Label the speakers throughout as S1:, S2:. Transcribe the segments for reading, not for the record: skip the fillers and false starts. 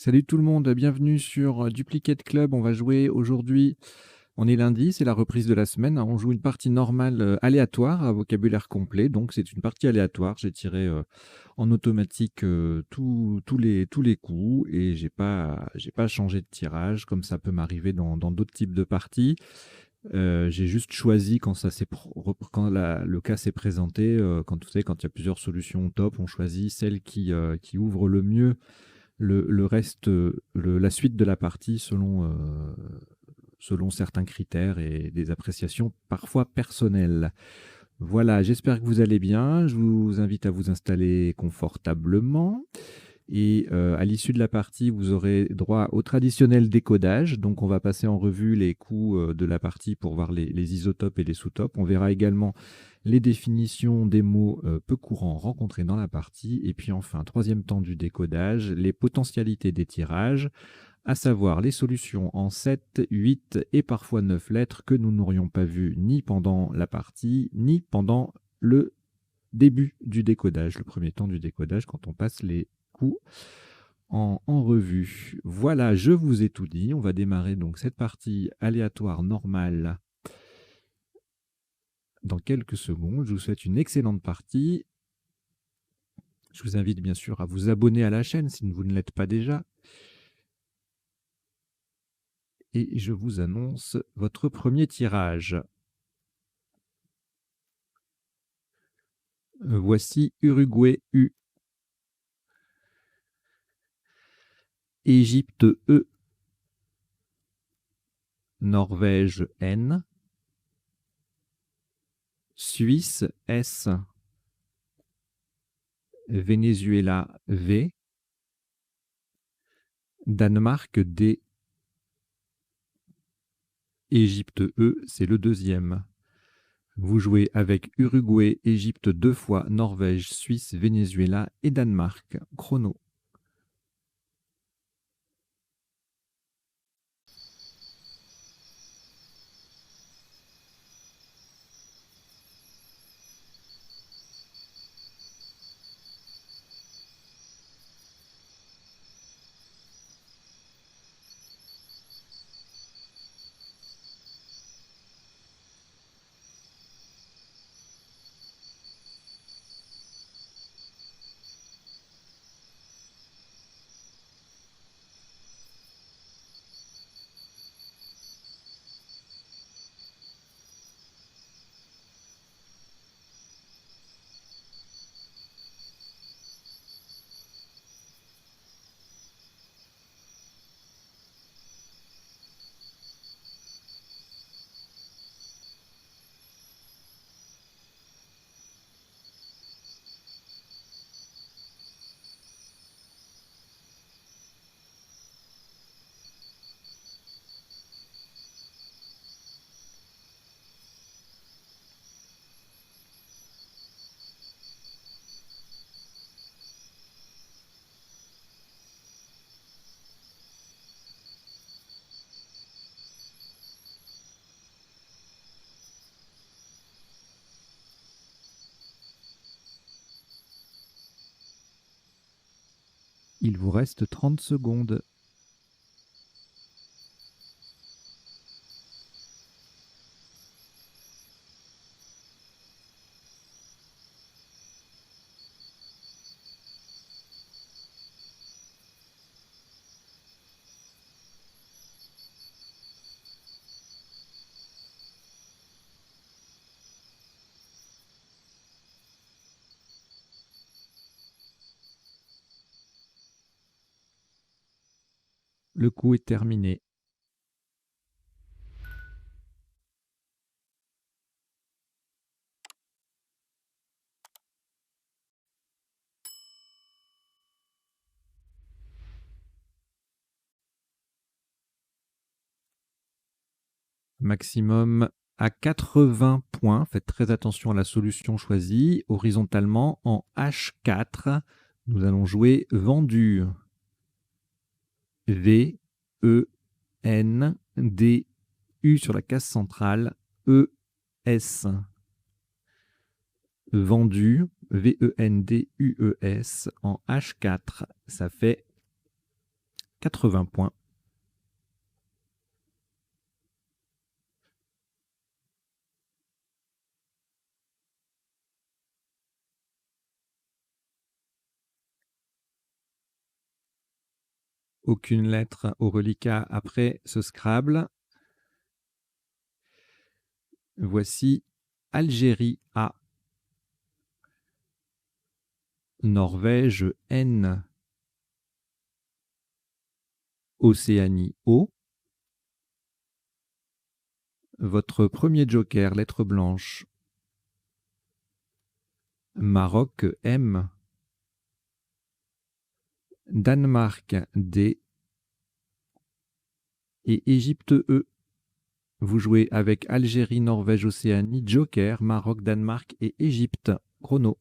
S1: Salut tout le monde, bienvenue sur Duplicate Club. On va jouer aujourd'hui, on est lundi, c'est la reprise de la semaine, hein. On joue une partie normale aléatoire à vocabulaire complet. Donc c'est une partie aléatoire. J'ai tiré en automatique tous les coups et j'ai pas changé de tirage comme ça peut m'arriver dans d'autres types de parties. J'ai juste choisi quand le cas s'est présenté, quand vous savez, quand il y a plusieurs solutions top, on choisit celle qui ouvre le mieux le reste, la suite de la partie selon certains critères et des appréciations parfois personnelles. Voilà, j'espère que vous allez bien. Je vous invite à vous installer confortablement et à l'issue de la partie, vous aurez droit au traditionnel décodage. Donc on va passer en revue les coups, de la partie pour voir les isotopes et les sous-topes. On verra également les définitions des mots, peu courants rencontrés dans la partie et puis enfin, troisième temps du décodage, les potentialités des tirages, à savoir les solutions en 7, 8 et parfois 9 lettres que nous n'aurions pas vues ni pendant la partie, ni pendant le début du décodage, le premier temps du décodage quand on passe les coups en revue. Voilà, je vous ai tout dit. On va démarrer donc cette partie aléatoire normale dans quelques secondes. Je vous souhaite une excellente partie. Je vous invite bien sûr à vous abonner à la chaîne si vous ne l'êtes pas déjà. Et je vous annonce votre premier tirage. Voici Uruguay U, Égypte E, Norvège N, Suisse S, Venezuela V, Danemark D, Égypte E, c'est le deuxième. Vous jouez avec Uruguay, Égypte 2 fois, Norvège, Suisse, Venezuela et Danemark. Chrono. Il vous reste 30 secondes. Le coup est terminé. Maximum à 80 points. Faites très attention à la solution choisie. Horizontalement, en H4, nous allons jouer vendu. V, E, N, D, U sur la case centrale, E, S. Vendu, V-E-N-D-U-E-S, en H4. Ça fait 80 points. Aucune lettre au reliquat après ce Scrabble. Voici Algérie A, Norvège N, Océanie O. Votre premier joker, lettre blanche. Maroc M, Danemark D et Égypte E. Vous jouez avec Algérie, Norvège, Océanie, joker, Maroc, Danemark et Égypte. Chrono.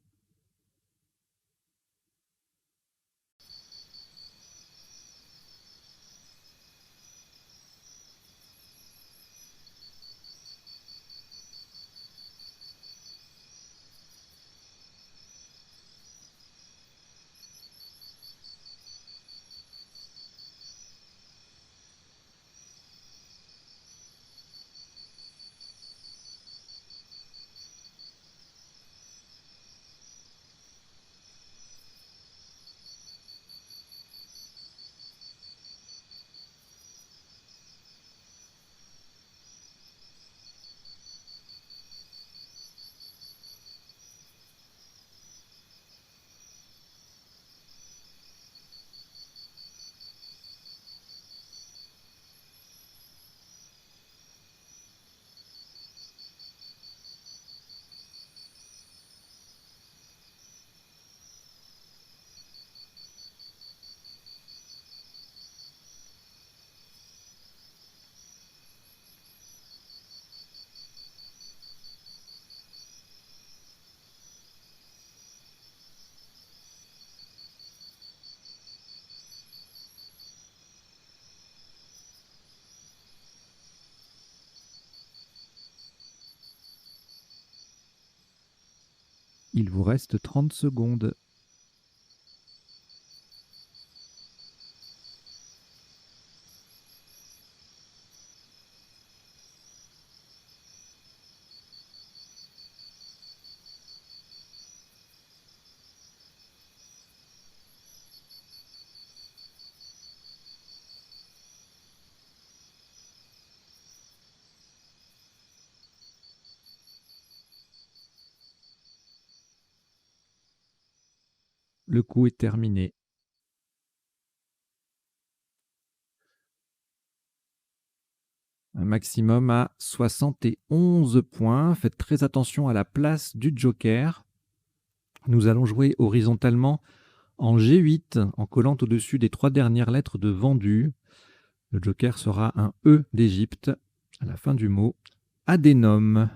S1: Il vous reste 30 secondes. Le coup est terminé. Un maximum à 71 points. Faites très attention à la place du joker. Nous allons jouer horizontalement en G8 en collant au-dessus des 3 dernières lettres de vendu. Le joker sera un E d'Égypte à la fin du mot. Adénome.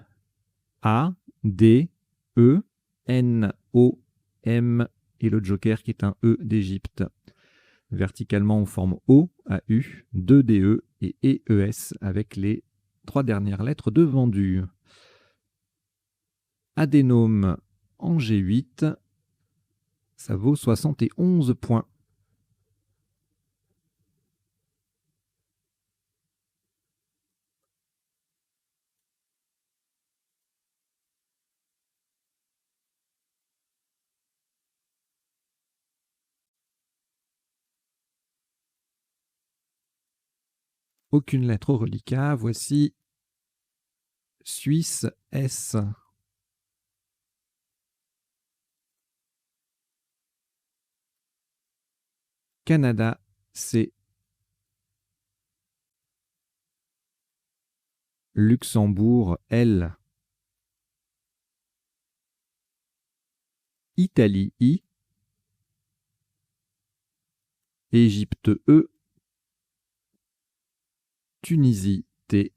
S1: A, D, E, N, O, M et le joker qui est un E d'Égypte. Verticalement, on forme O, AU, 2 DE et EES avec les 3 dernières lettres de vendu. Adénome en G8, ça vaut 71 points. Aucune lettre au reliquat. Voici Suisse S. Canada C. Luxembourg L. Italie I. Égypte E. Tunisie T.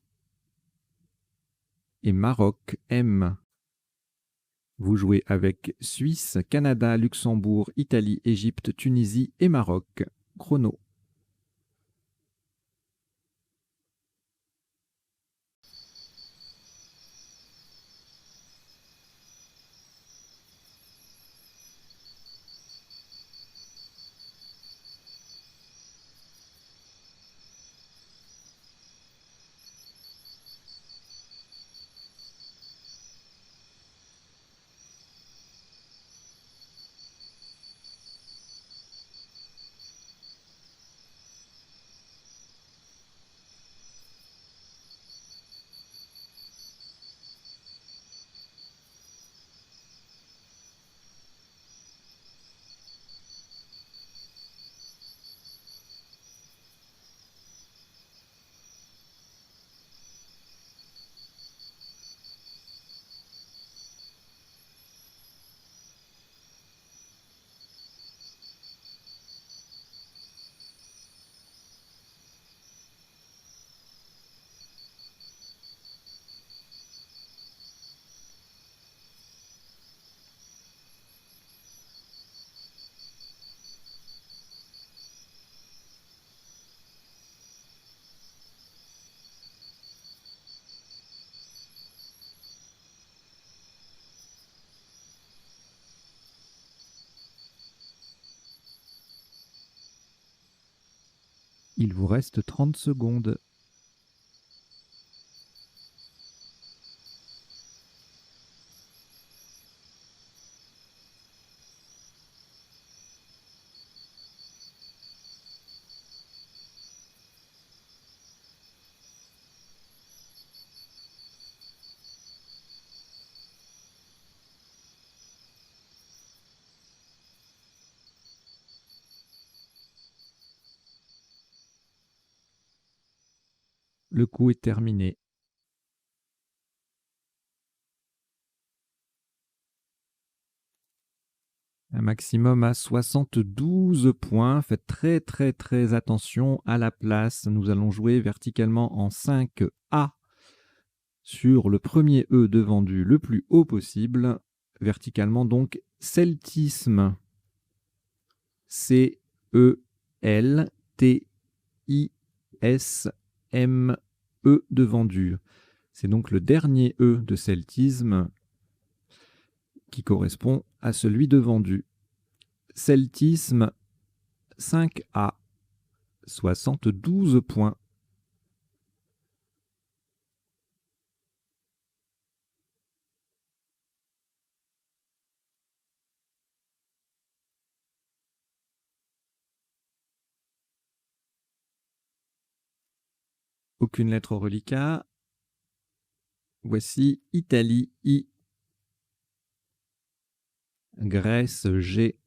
S1: Et Maroc M. Vous jouez avec Suisse, Canada, Luxembourg, Italie, Égypte, Tunisie et Maroc. Chrono. Il vous reste 30 secondes. Le coup est terminé. Un maximum à 72 points. Faites très attention à la place. Nous allons jouer verticalement en 5A sur le premier E de vendu le plus haut possible. Verticalement donc celtisme. C-E-L-T-I-S-M-E de vendu. C'est donc le dernier E de celtisme qui correspond à celui de vendu. Celtisme 5A, 72 points. Aucune lettre au reliquat. Voici Italie I, Grèce G.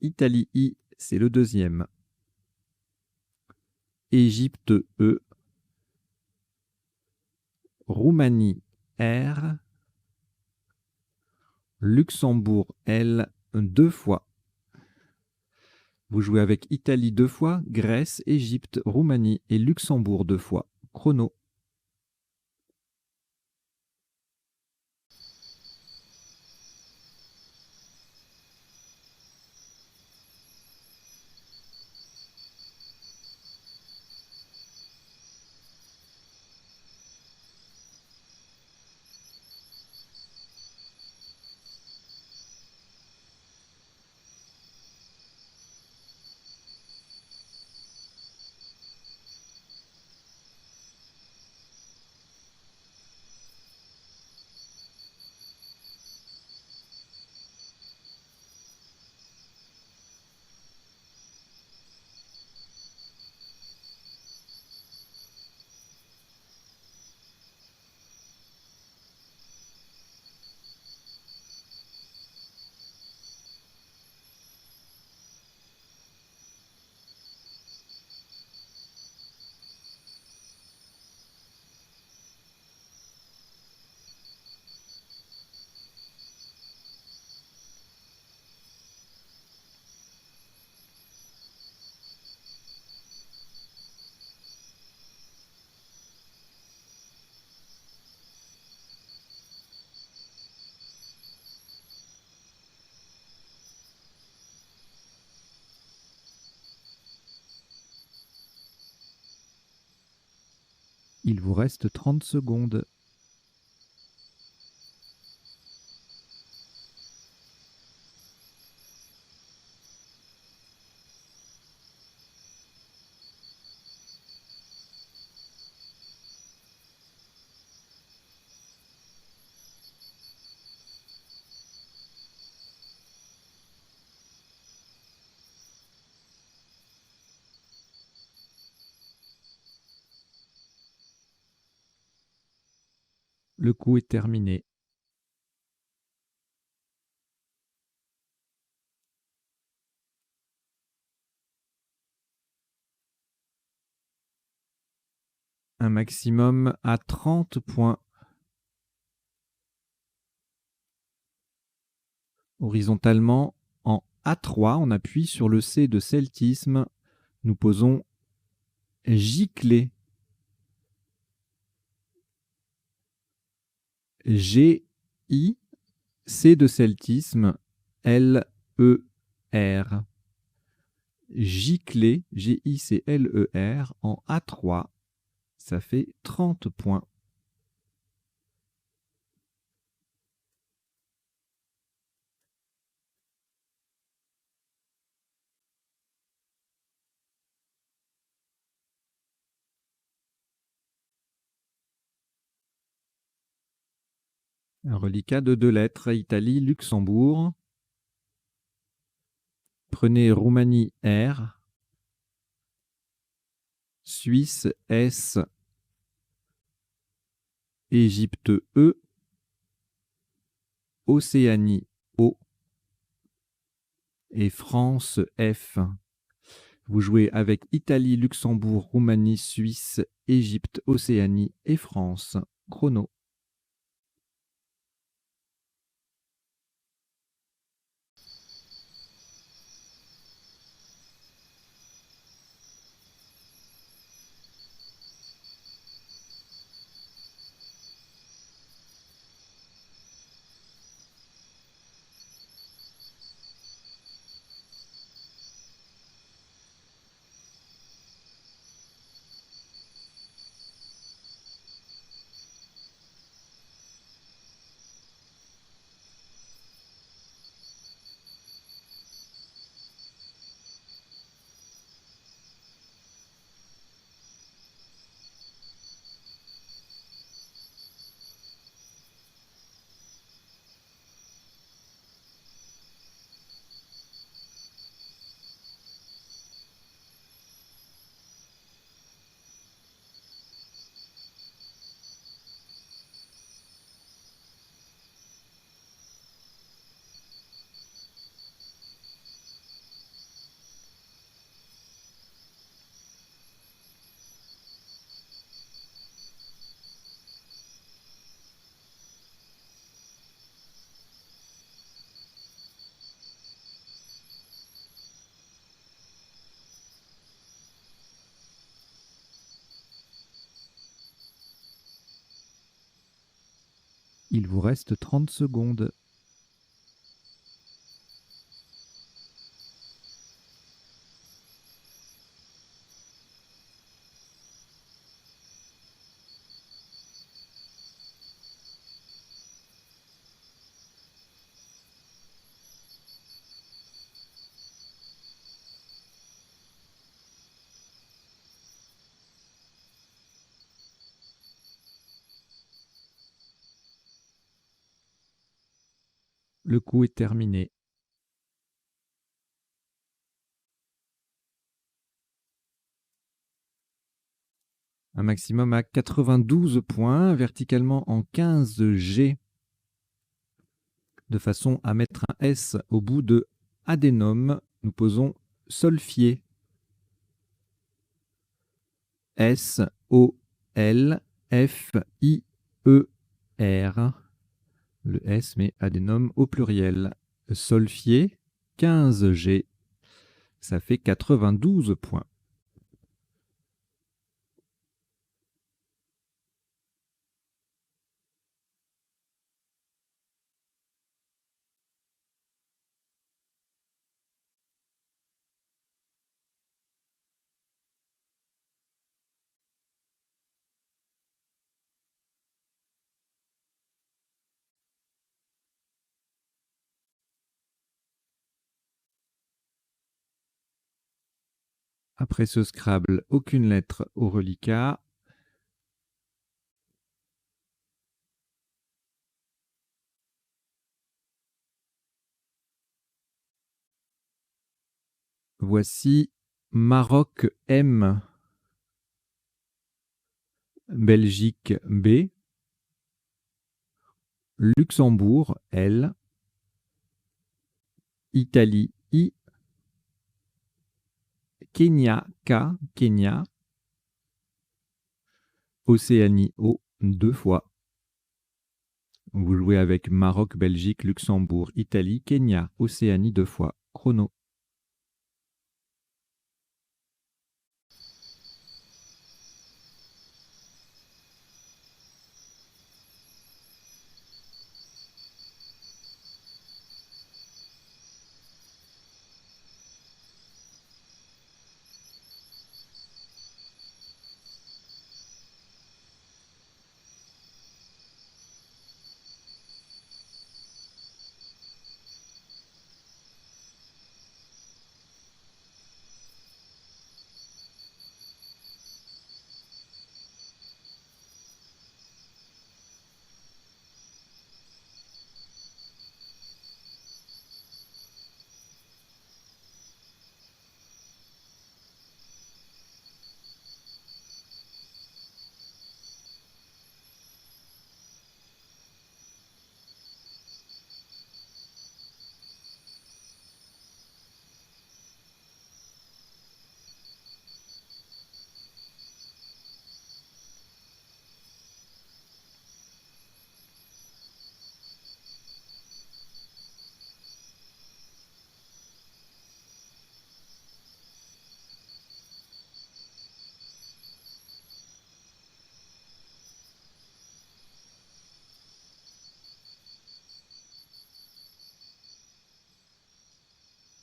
S1: Italie I, c'est le deuxième. Égypte E. Roumanie R. Luxembourg L, 2 fois. Vous jouez avec Italie 2 fois, Grèce, Égypte, Roumanie et Luxembourg 2 fois. Chrono. Il vous reste 30 secondes. Le coup est terminé. Un maximum à 30 points. Horizontalement, en A3, on appuie sur le C de celtisme. Nous posons giclée. G-I, C de celtisme, L-E-R. Giclée, G-I-C-L-E-R, en A3, ça fait 30 points. Un reliquat de 2 lettres. Italie, Luxembourg. Prenez Roumanie R. Suisse S. Égypte E. Océanie O. Et France F. Vous jouez avec Italie, Luxembourg, Roumanie, Suisse, Égypte, Océanie et France. Chrono. Il vous reste 30 secondes. Le coup est terminé. Un maximum à 92 points, verticalement en 15 G, de façon à mettre un S au bout de adénome. Nous posons solfier. S-O-L-F-I-E-R. Le S, mais adénome au pluriel. Solfier, 15 G. Ça fait 92 points. Après ce Scrabble, aucune lettre au reliquat. Voici Maroc M, Belgique B, Luxembourg L, Italie I, Kenya K, Kenya, Océanie O 2 fois. Vous jouez avec Maroc, Belgique, Luxembourg, Italie, Kenya, Océanie 2 fois. Chrono.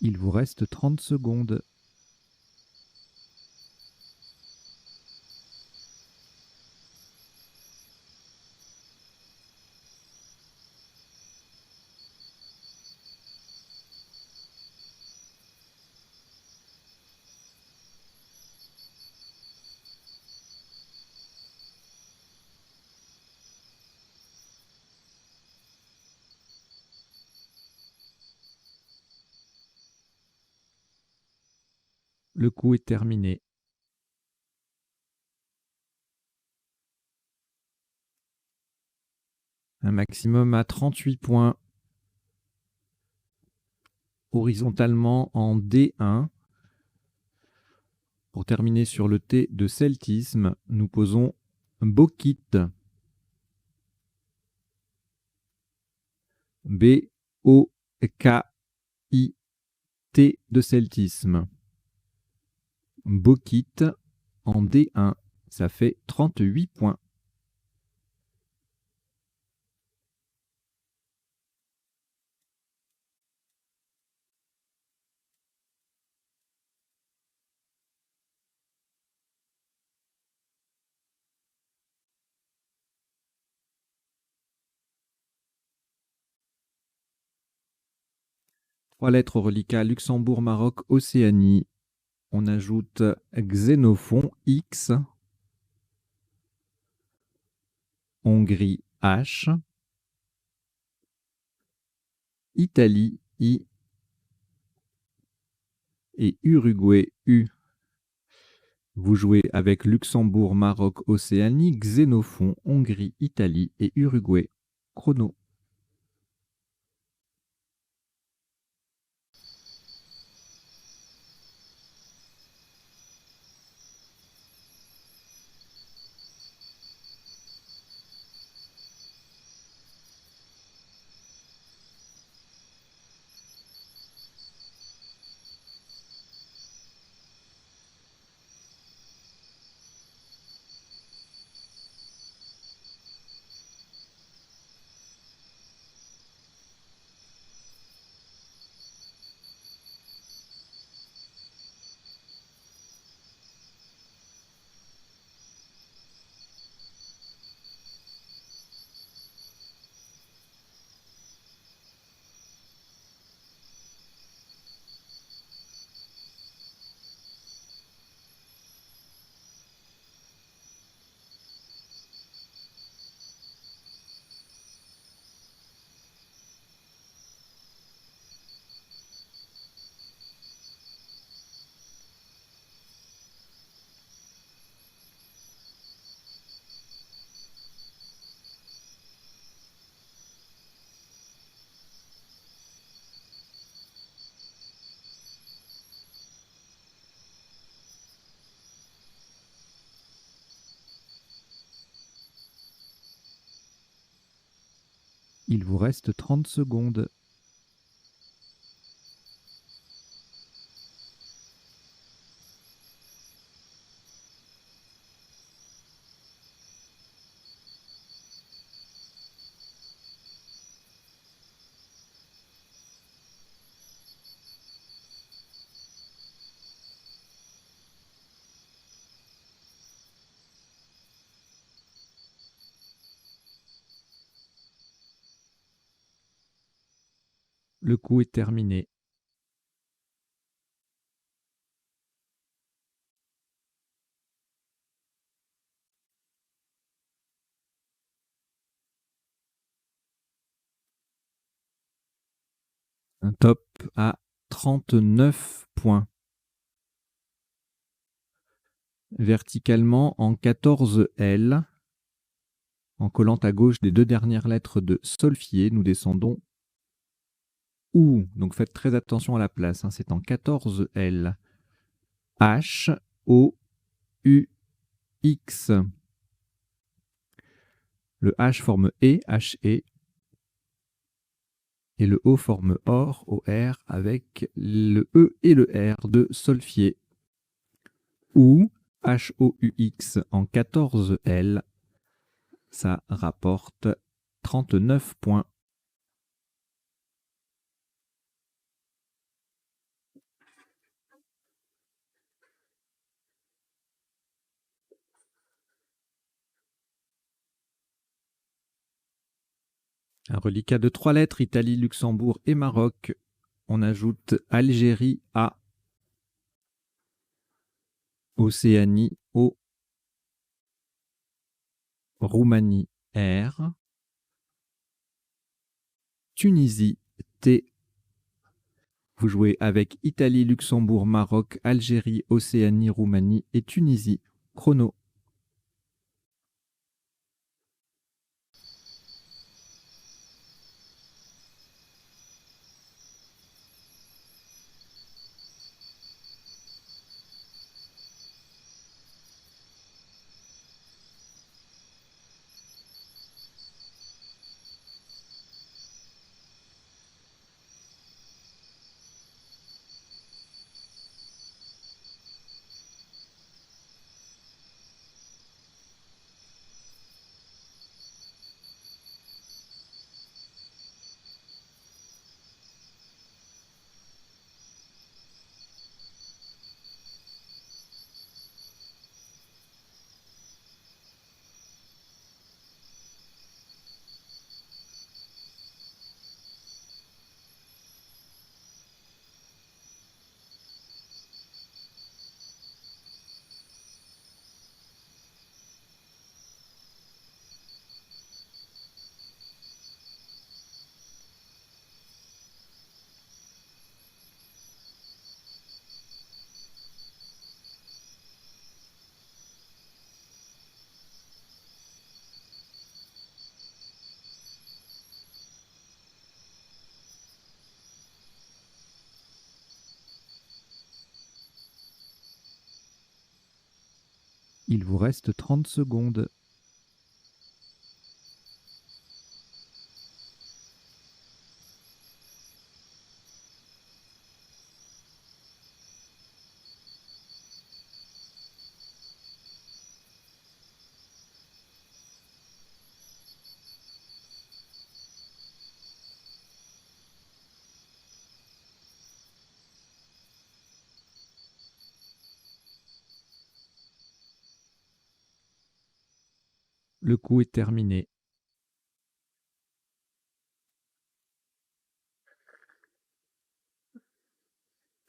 S1: Il vous reste 30 secondes. Le coup est terminé. Un maximum à 38 points. Horizontalement en D1. Pour terminer sur le T de celtisme, nous posons Bokite. B-O-K-I-T de celtisme. Bokite en D1, ça fait 38 points. Trois lettres au reliquat Luxembourg, Maroc, Océanie. On ajoute Xénophon, X. Hongrie, H. Italie, I. Et Uruguay, U. Vous jouez avec Luxembourg, Maroc, Océanie, Xénophon, Hongrie, Italie et Uruguay. Chrono. Il vous reste 30 secondes. Le coup est terminé. Un top à 39 points. Verticalement en 14 L. En collant à gauche des deux dernières lettres de solfier, nous descendons OU. Donc faites très attention à la place, hein, c'est en 14 L. H, O, U, X. Le H forme E, H-E. Et le O forme OR, O-R, avec le E et le R de solfier. OU, H-O-U-X en 14 L. Ça rapporte 39 points. Un reliquat de 3 lettres, Italie, Luxembourg et Maroc. On ajoute Algérie A, Océanie O, Roumanie R, Tunisie T. Vous jouez avec Italie, Luxembourg, Maroc, Algérie, Océanie, Roumanie et Tunisie. Chrono. Il vous reste 30 secondes. Le coup est terminé.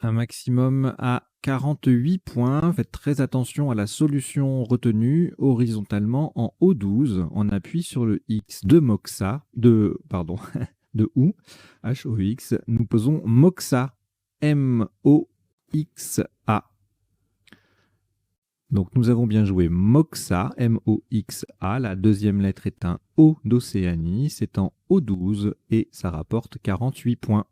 S1: Un maximum à 48 points. Faites très attention à la solution retenue horizontalement en O12. On appuie sur le X de Moxa, de OU, H-O-X. Nous posons Moxa, M-O-X-A. Donc nous avons bien joué Moxa, M-O-X-A. La deuxième lettre est un O d'Océanie. C'est en O12 et ça rapporte 48 points.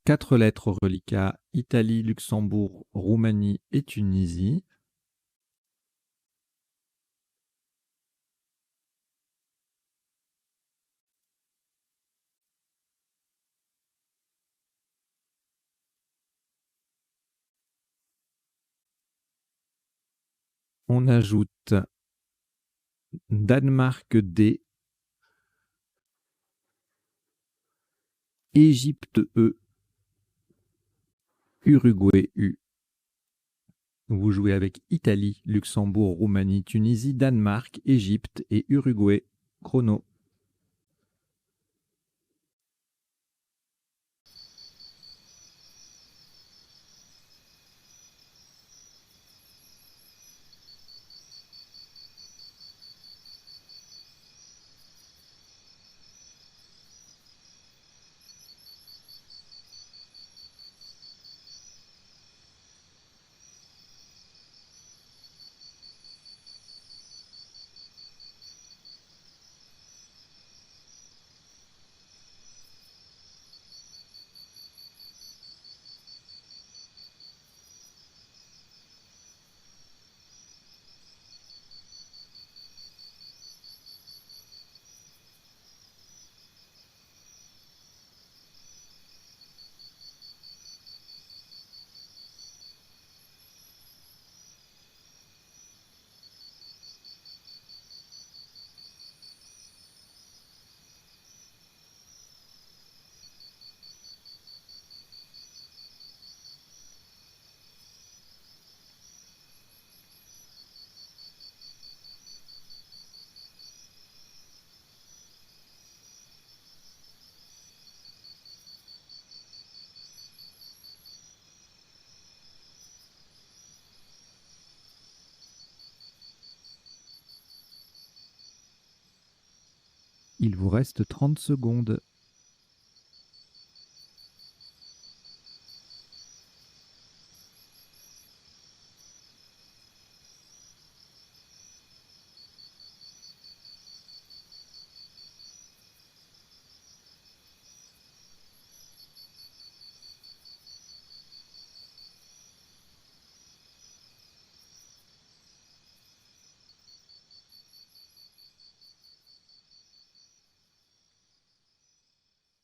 S1: Quatre lettres au reliquat, Italie, Luxembourg, Roumanie et Tunisie. On ajoute Danemark D, Égypte E, Uruguay U. Vous jouez avec Italie, Luxembourg, Roumanie, Tunisie, Danemark, Égypte et Uruguay. Chrono. Il vous reste 30 secondes.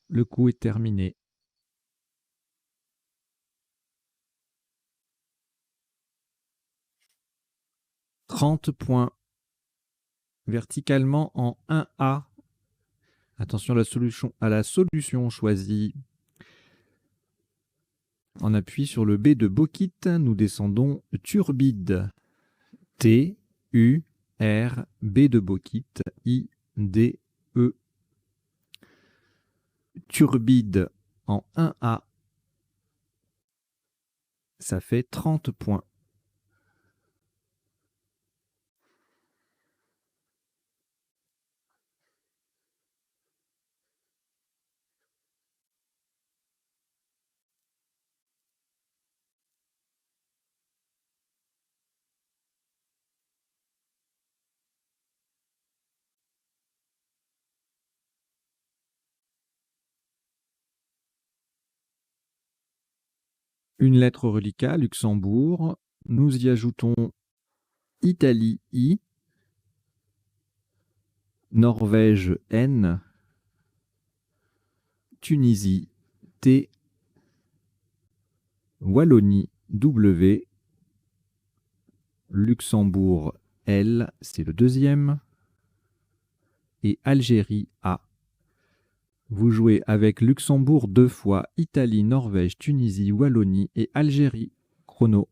S1: Le coup est terminé. « 30 points. Verticalement en 1A. Attention à la solution choisie. On appuie sur le B de Bokit. Nous descendons Turbide. T, U, R, B de Bokit, I, D, E. Turbide en 1A. Ça fait 30 points. Une lettre reliquat, Luxembourg. Nous y ajoutons Italie, I. Norvège, N. Tunisie, T. Wallonie, W. Luxembourg, L. C'est le deuxième. Et Algérie, A. Vous jouez avec Luxembourg 2 fois, Italie, Norvège, Tunisie, Wallonie et Algérie. Chrono.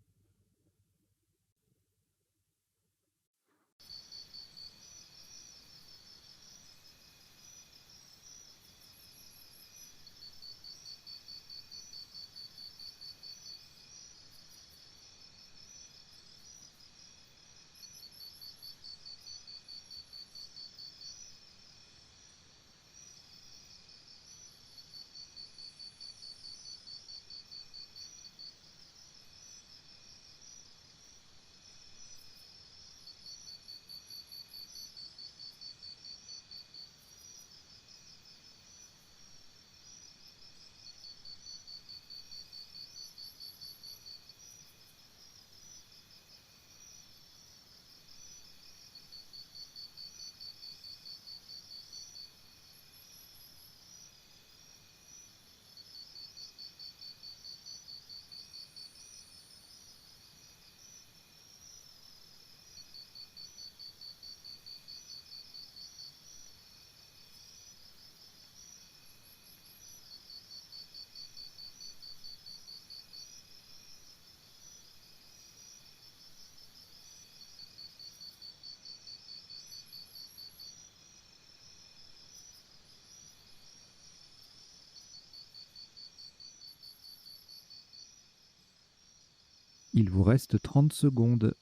S1: Il vous reste 30 secondes.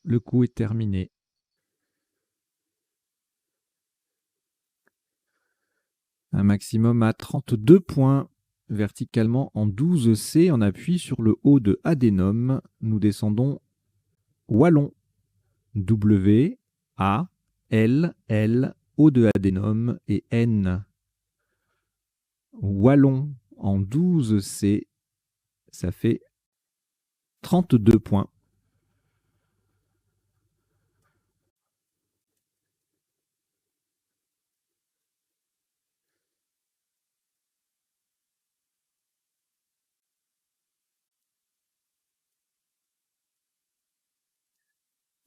S1: Le coup est terminé. Un maximum à 32 points. Verticalement en 12C, on appuie sur le haut de Adénum. Nous descendons Wallon. W, A, L, L, O de Adénum et N. Wallon en 12C, ça fait 32 points.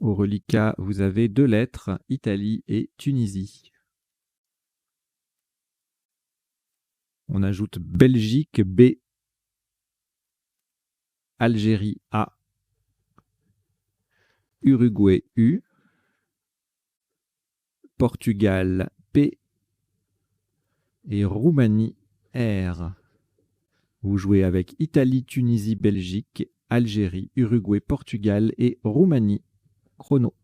S1: Au reliquat, vous avez 2 lettres, Italie et Tunisie. On ajoute Belgique B, Algérie A, Uruguay U, Portugal P et Roumanie R. Vous jouez avec Italie, Tunisie, Belgique, Algérie, Uruguay, Portugal et Roumanie. Chrono.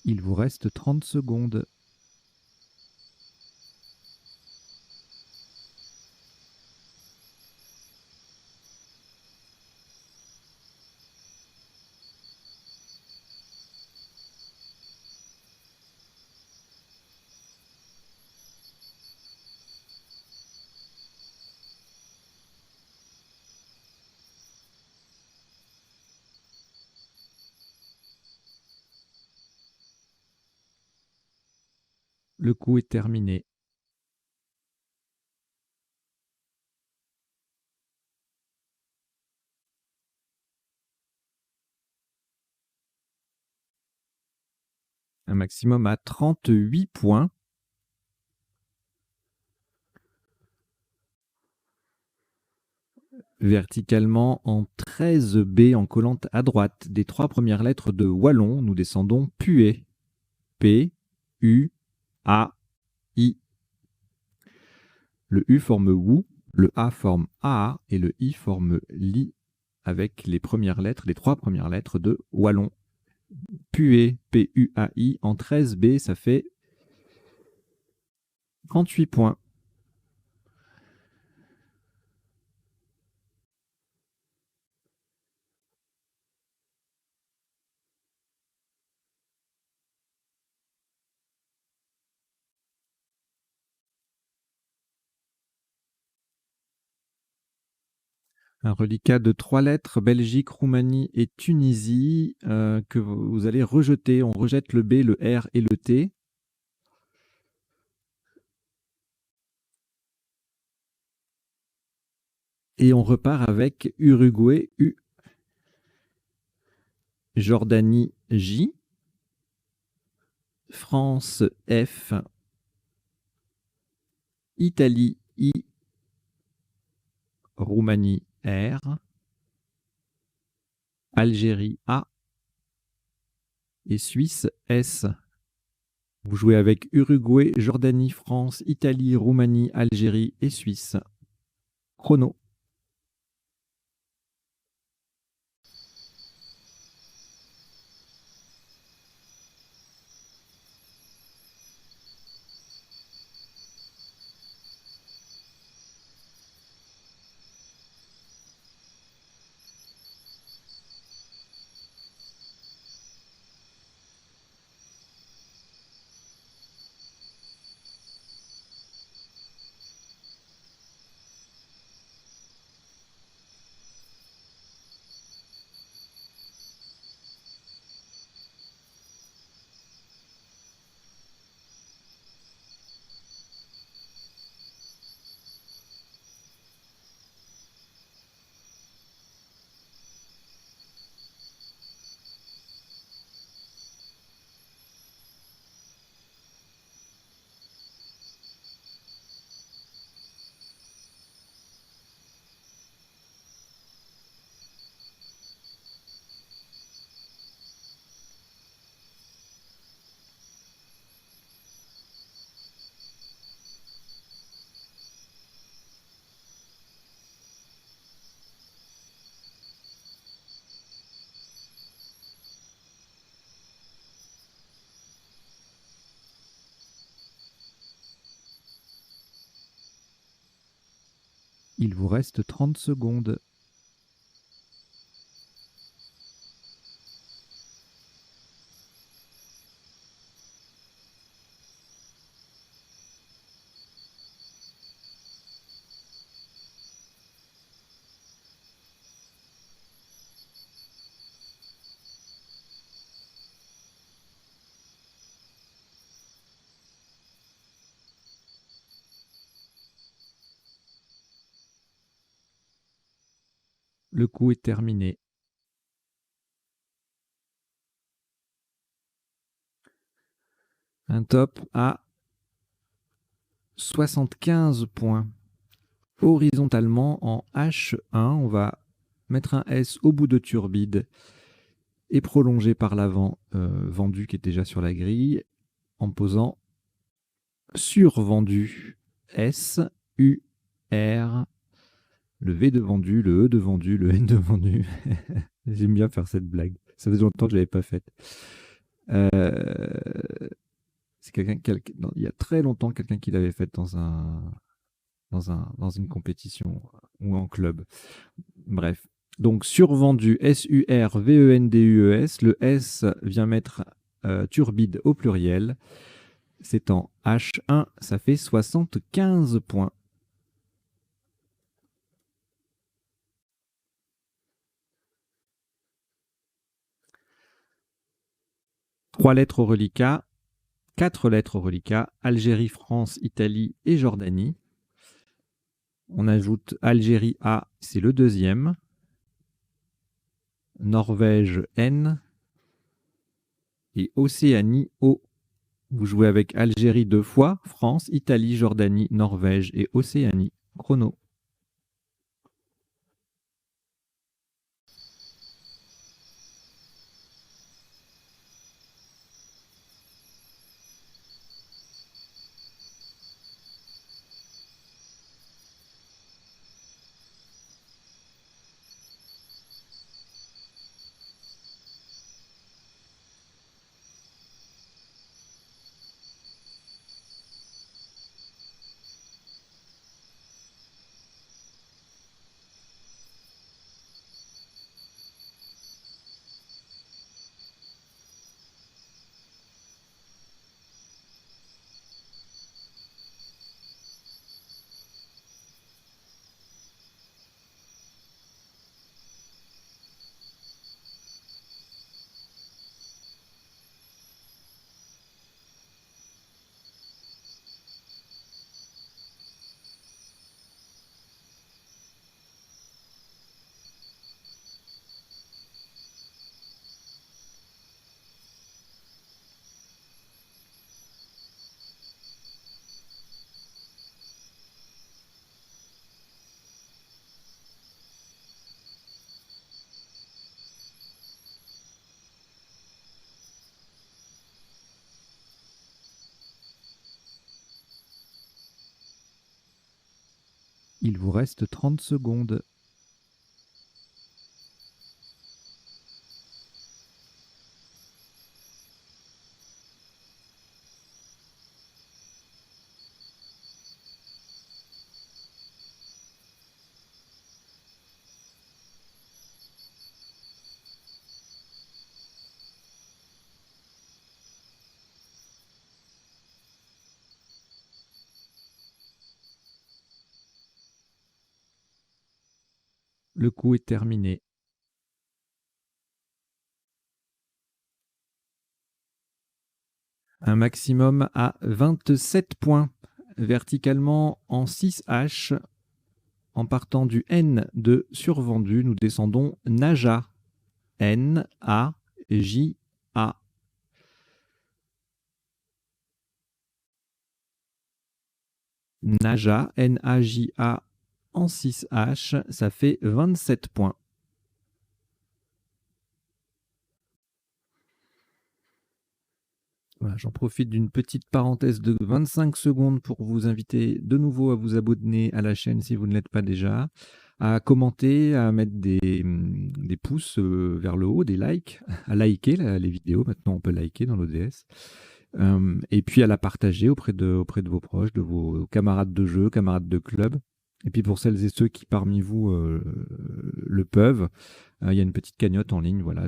S1: Il vous reste 30 secondes. Le coup est terminé. Un maximum à 38 points. Verticalement en 13B en collante à droite des 3 premières lettres de Wallon, nous descendons Pué. P, U, A, I. Le U forme WOU, le A forme AA et le I forme LI avec les premières lettres, les 3 premières lettres de Wallon. Pué, P-U-A-I en 13B, ça fait 38 points. Un reliquat de 3 lettres, Belgique, Roumanie et Tunisie, que vous allez rejeter. On rejette le B, le R et le T. Et on repart avec Uruguay U, Jordanie J, France F, Italie I, Roumanie R, Algérie A et Suisse S. Vous jouez avec Uruguay, Jordanie, France, Italie, Roumanie, Algérie et Suisse. Chrono. Il vous reste 30 secondes. Le coup est terminé. Un top à 75 points. Horizontalement en H1, on va mettre un S au bout de turbide et prolonger par l'avant vendu qui est déjà sur la grille en posant sur vendu S, U, R, le V de vendu, le E de vendu, le N de vendu. J'aime bien faire cette blague. Ça faisait longtemps que je ne l'avais pas faite. C'est il y a très longtemps, quelqu'un qui l'avait faite dans une compétition ou en club. Bref. Donc, survendu, S-U-R-V-E-N-D-U-E-S. Le S vient mettre turbide au pluriel. C'est en H1, ça fait 75 points. Trois lettres au reliquat, 4 lettres au reliquat, Algérie, France, Italie et Jordanie. On ajoute Algérie A, c'est le deuxième. Norvège N. Et Océanie O. Vous jouez avec Algérie 2 fois, France, Italie, Jordanie, Norvège et Océanie. Chrono. Il vous reste 30 secondes. Le coup est terminé. Un maximum à 27 points. Verticalement en 6H. En partant du N de survendu, nous descendons Naja. N-A-J-A. Naja, N-A-J-A en 6H, ça fait 27 points. Voilà, j'en profite d'une petite parenthèse de 25 secondes pour vous inviter de nouveau à vous abonner à la chaîne si vous ne l'êtes pas déjà, à commenter, à mettre des pouces vers le haut, des likes, à liker les vidéos. Maintenant, on peut liker dans l'ODS. Et puis à la partager auprès de vos proches, de vos camarades de jeu, camarades de club. Et puis pour celles et ceux qui parmi vous le peuvent, il y a une petite cagnotte en ligne. Voilà,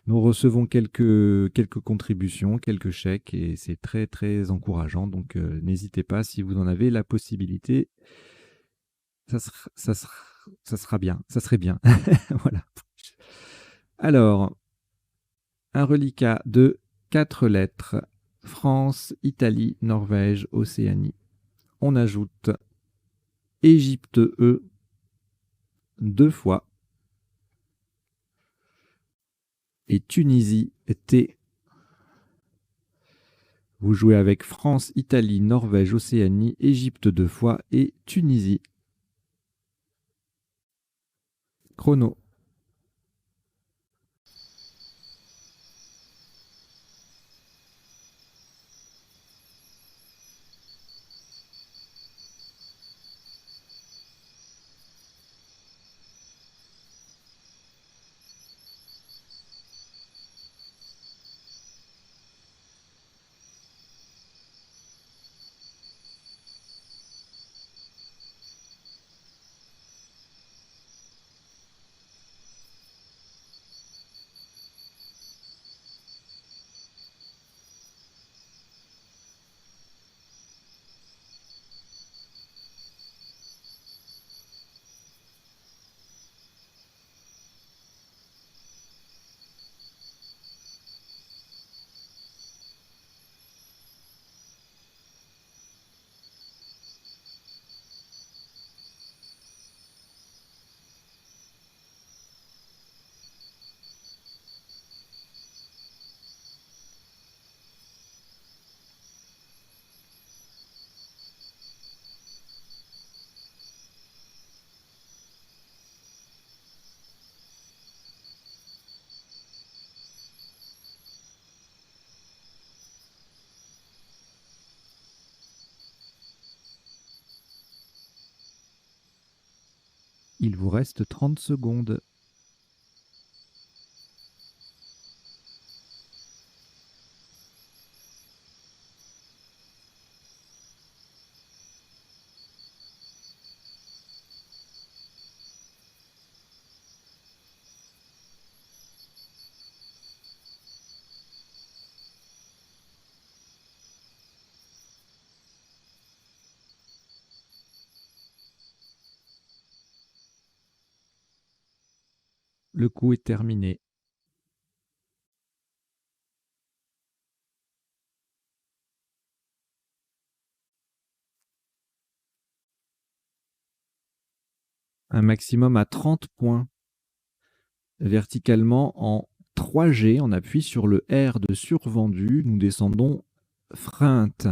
S1: nous recevons quelques contributions, quelques chèques, et c'est très très encourageant. Donc n'hésitez pas si vous en avez la possibilité. Ça sera, ça sera, ça sera bien, ça serait bien. Voilà. Alors, un reliquat de 4 lettres. France, Italie, Norvège, Océanie. On ajoute Égypte E 2 fois et Tunisie T. Vous jouez avec France, Italie, Norvège, Océanie, Égypte 2 fois et Tunisie. Chrono. Il vous reste 30 secondes. Le coup est terminé. Un maximum à 30 points. Verticalement en 3G, on appuie sur le R de survendu. Nous descendons freinte.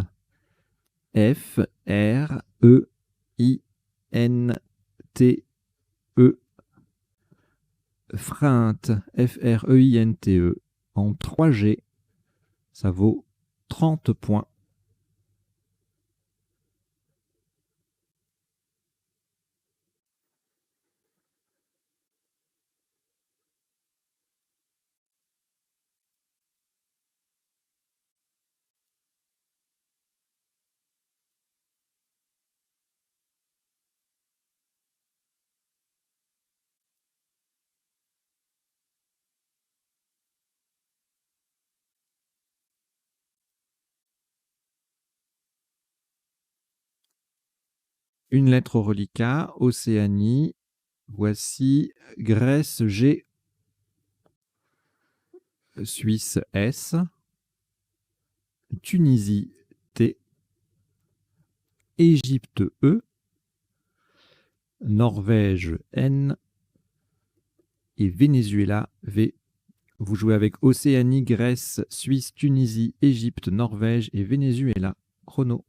S1: F, R, E, I, N, T, E. Freinte. F, R, E, I, N, T, E. En 3G, ça vaut 30 points. Une lettre au reliquat, Océanie. Voici Grèce G, Suisse S, Tunisie T, Égypte E, Norvège N et Venezuela V. Vous jouez avec Océanie, Grèce, Suisse, Tunisie, Égypte, Norvège et Venezuela. Chrono.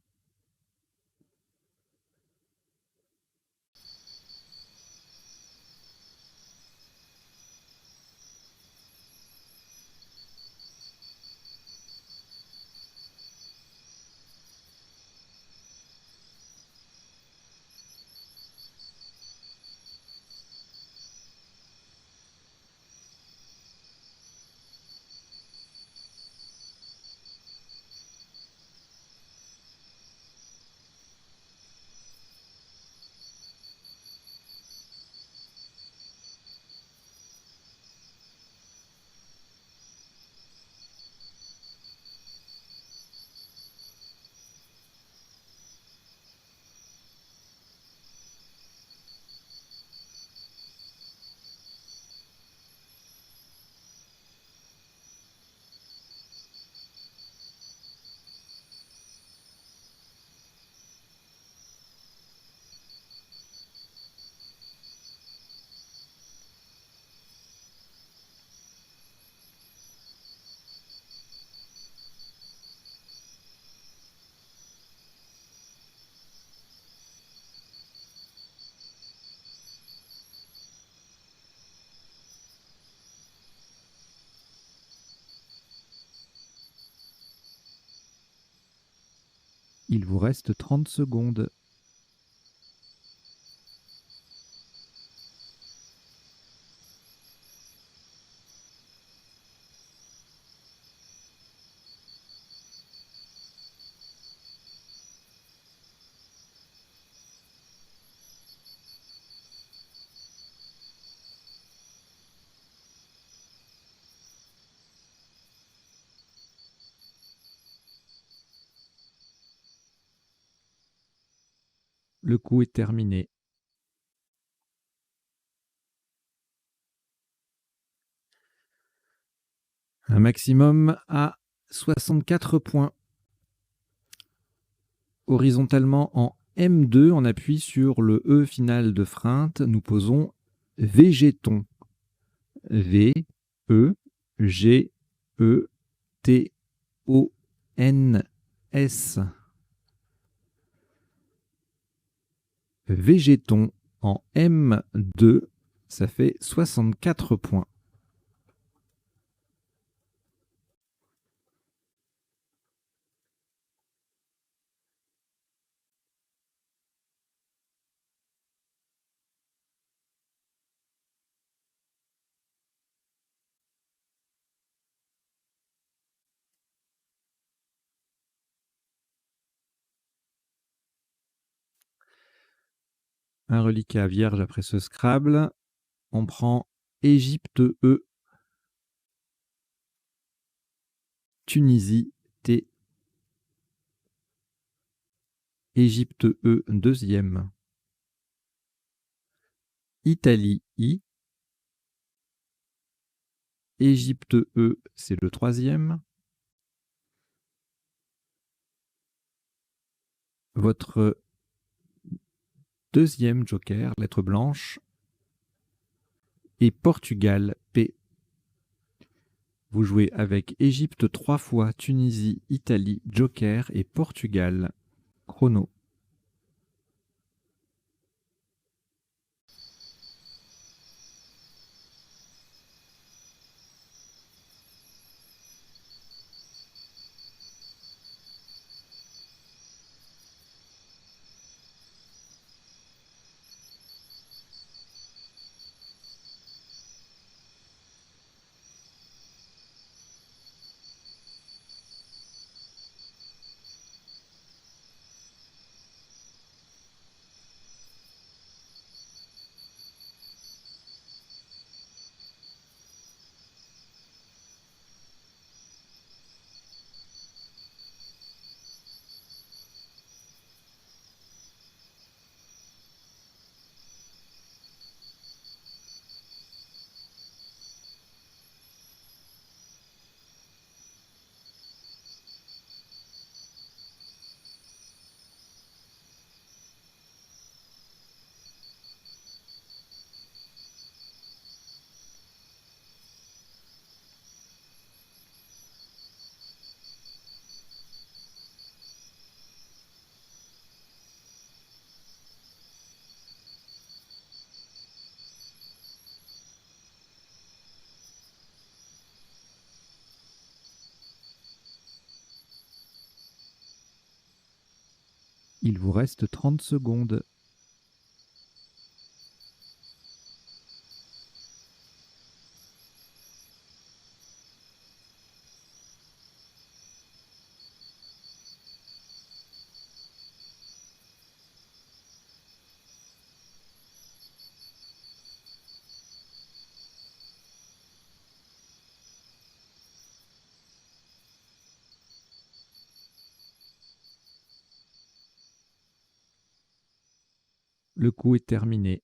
S1: Il vous reste 30 secondes. Le coup est terminé. Un maximum à 64 points. Horizontalement en M2, on appuie sur le E final de freinte. Nous posons végéton. V, E, G, E, T, O, N, S. Végéton en M2, ça fait 64 points. Un reliquat vierge après ce Scrabble. On prend Égypte E, Tunisie T, Égypte E deuxième, Italie I, Égypte E c'est le troisième. Votre deuxième joker, lettre blanche, et Portugal P. Vous jouez avec Égypte 3 fois, Tunisie, Italie, joker et Portugal. Chrono. Il vous reste 30 secondes. Le coup est terminé.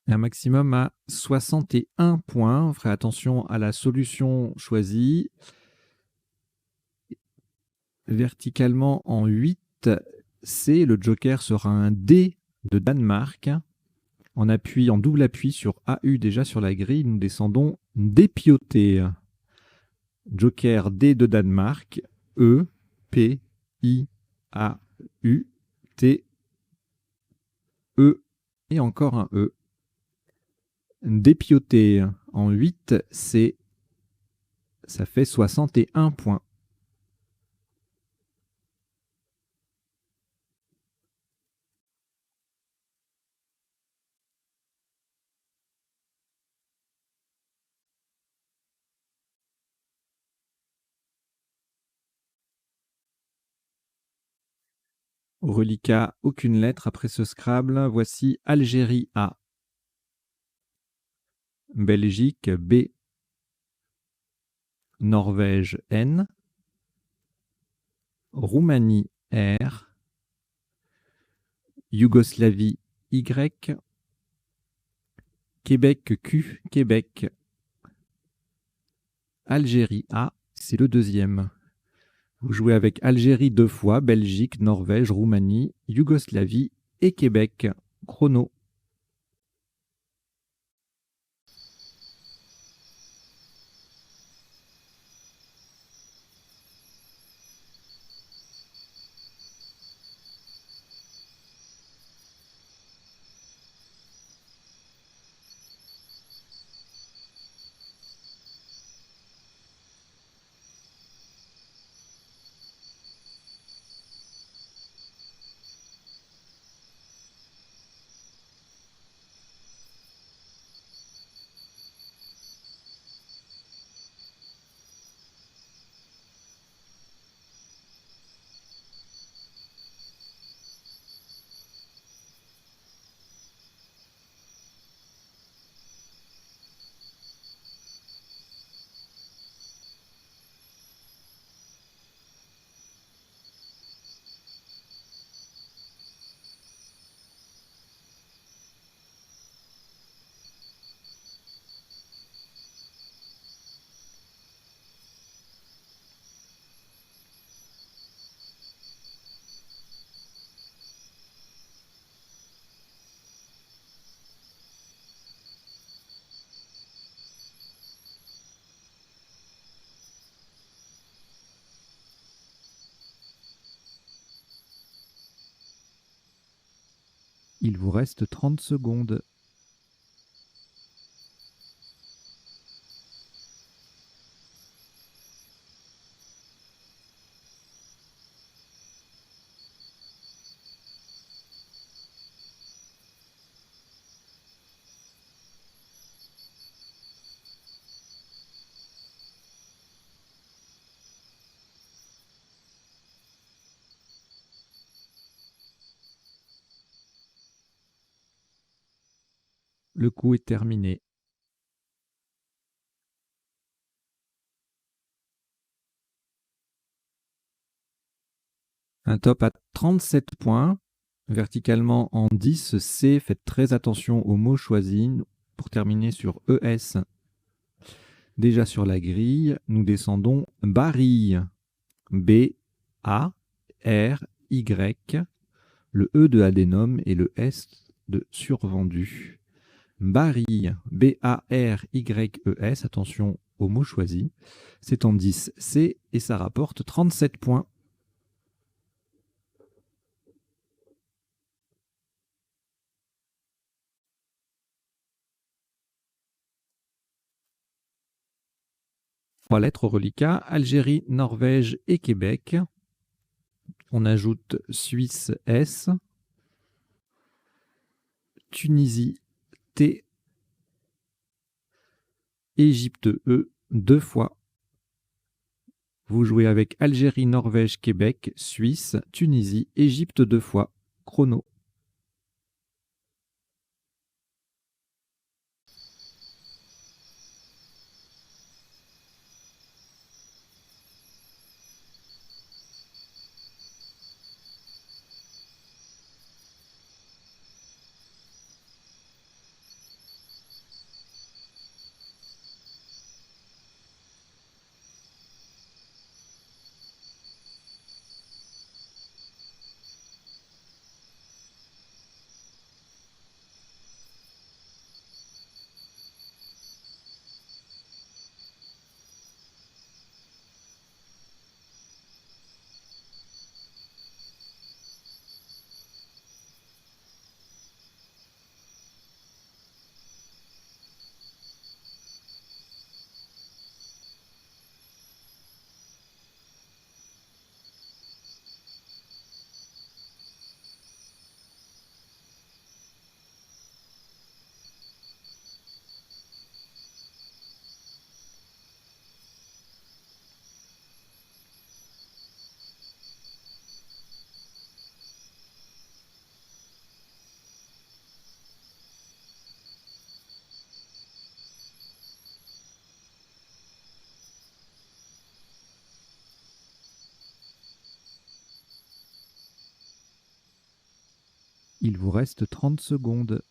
S1: Un maximum à 61 points. On ferait attention à la solution choisie. Verticalement en 8, C, le joker sera un D de Danemark. En appui, en double appui sur AU déjà sur la grille, nous descendons dépioter. Joker D de Danemark, E, P, I, A, U, T, E et encore un E. Dépioter En 8, ça fait 61 points. Reliquat, aucune lettre après ce Scrabble. Voici Algérie A. Belgique B. Norvège N. Roumanie R. Yougoslavie Y. Québec Q. Québec. Algérie A, c'est le deuxième. Vous jouez avec Algérie 2 fois, Belgique, Norvège, Roumanie, Yougoslavie et Québec. Chrono. Il vous reste 30 secondes. Le coup est terminé. Un top à 37 points. Verticalement en 10, C. Faites très attention aux mots choisis. Pour terminer sur ES. Déjà sur la grille, nous descendons Barille. B, A, R, Y. Le E de adénome et le S de survendu. Barille, B-A-R-Y-E-S, attention au mot choisi. C'est en 10 C et ça rapporte 37 points. Trois lettres au reliquat, Algérie, Norvège et Québec. On ajoute Suisse S, Tunisie T, Égypte E, 2 fois. Vous jouez avec Algérie, Norvège, Québec, Suisse, Tunisie, Égypte 2 fois. Chrono. Il vous reste 30 secondes.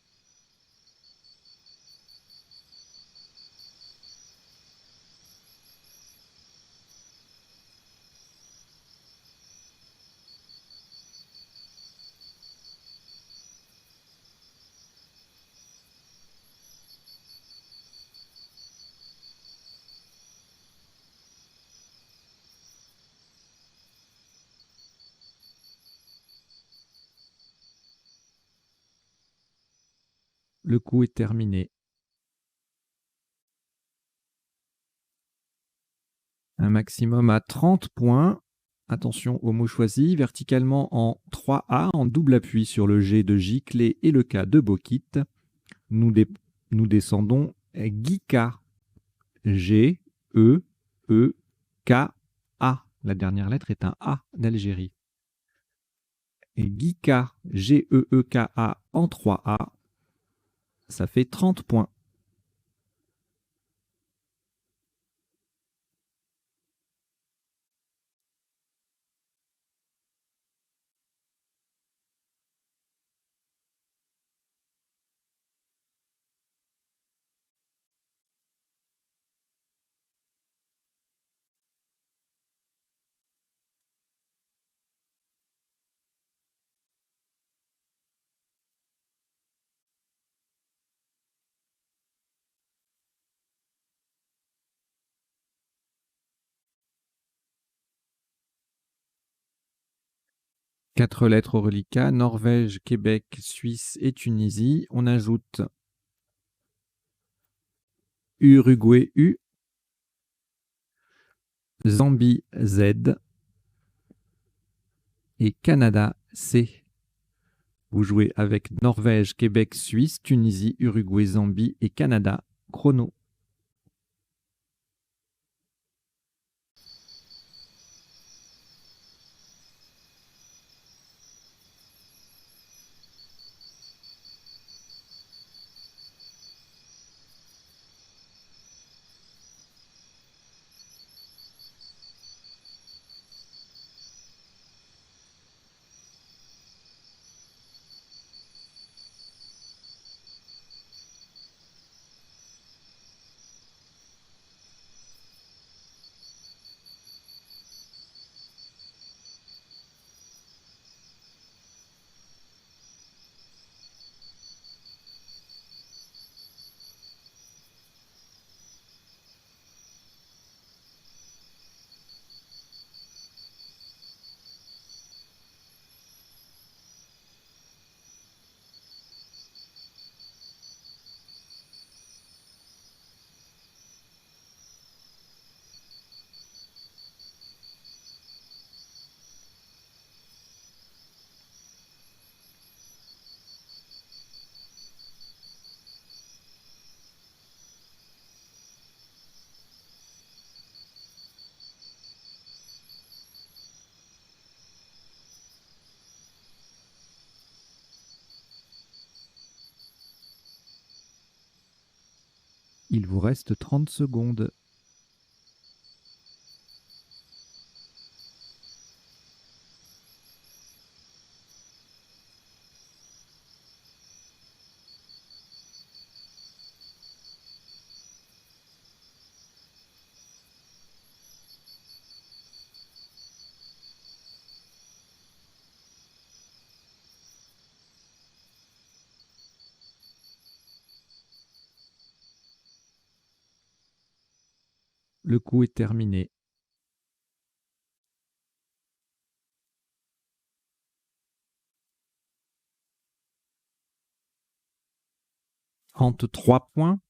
S1: Le coup est terminé. Un maximum à 30 points. Attention au mot choisi, verticalement en 3A, en double appui sur le G de giclée et le K de bauxite. Nous descendons Gika. G, E, E, K, A. La dernière lettre est un A d'Algérie. Et Gika, G-E-E-K-A en 3A, ça fait 30 points. Quatre lettres au reliquat, Norvège, Québec, Suisse et Tunisie. On ajoute Uruguay U, Zambie Z et Canada C. Vous jouez avec Norvège, Québec, Suisse, Tunisie, Uruguay, Zambie et Canada. Chrono. Il vous reste 30 secondes. Le coup est terminé. Hante 3 points.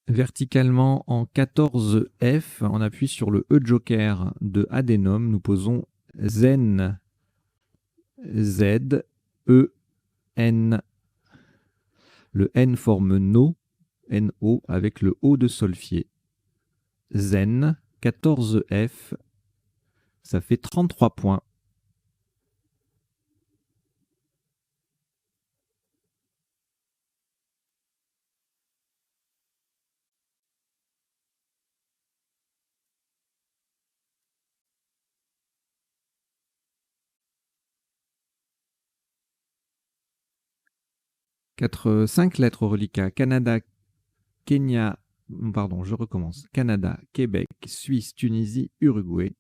S1: Verticalement en 14 F, on appuie sur le E joker de Adenome. Nous posons Zen, Z, E, N. Le N forme No, N-O, avec le O de solfier. Zen, 14 F, ça fait 33 points. 5 lettres au reliquat. Canada, Kenya, pardon, je recommence. Canada, Québec, Suisse, Tunisie, Uruguay.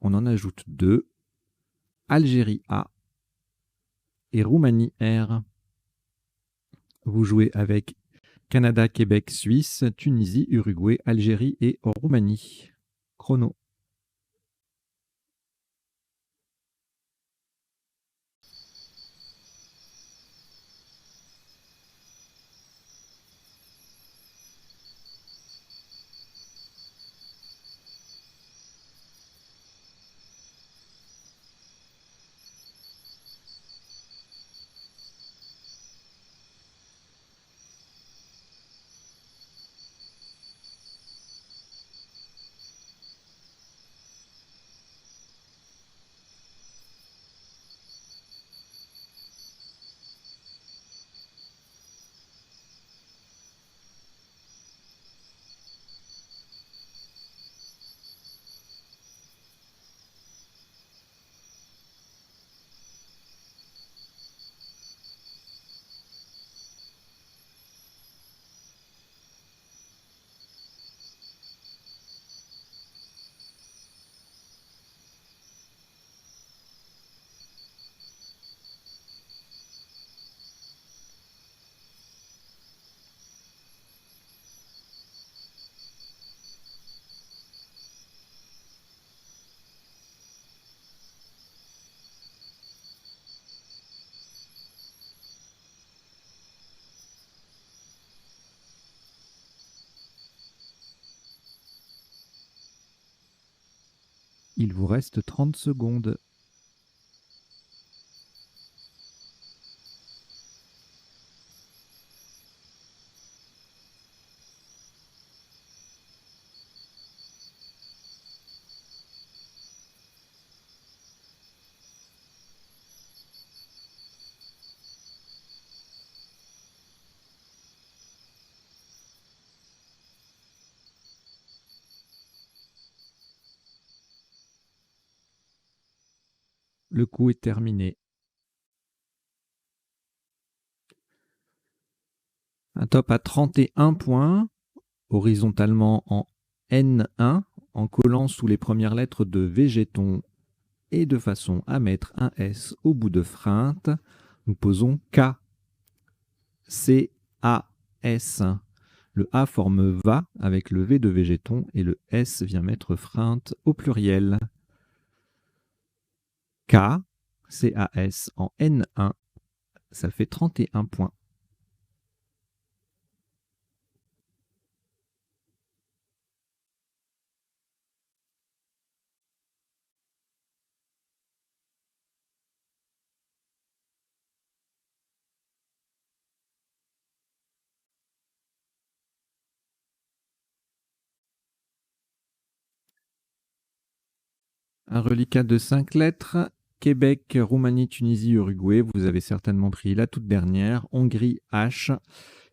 S1: On en ajoute 2. Algérie A et Roumanie R. Vous jouez avec Canada, Québec, Suisse, Tunisie, Uruguay, Algérie et Roumanie. Chrono. Il vous reste 30 secondes. Le coup est terminé. Un top à 31 points, horizontalement en N1, en collant sous les premières lettres de végéton et de façon à mettre un S au bout de freinte. Nous posons K, C, A, S. Le A forme va avec le V de végéton et le S vient mettre freinte au pluriel. K, C, A, S en N1, ça fait 31 points. Un reliquat de 5 lettres. Québec, Roumanie, Tunisie, Uruguay. Vous avez certainement pris la toute dernière. Hongrie, H.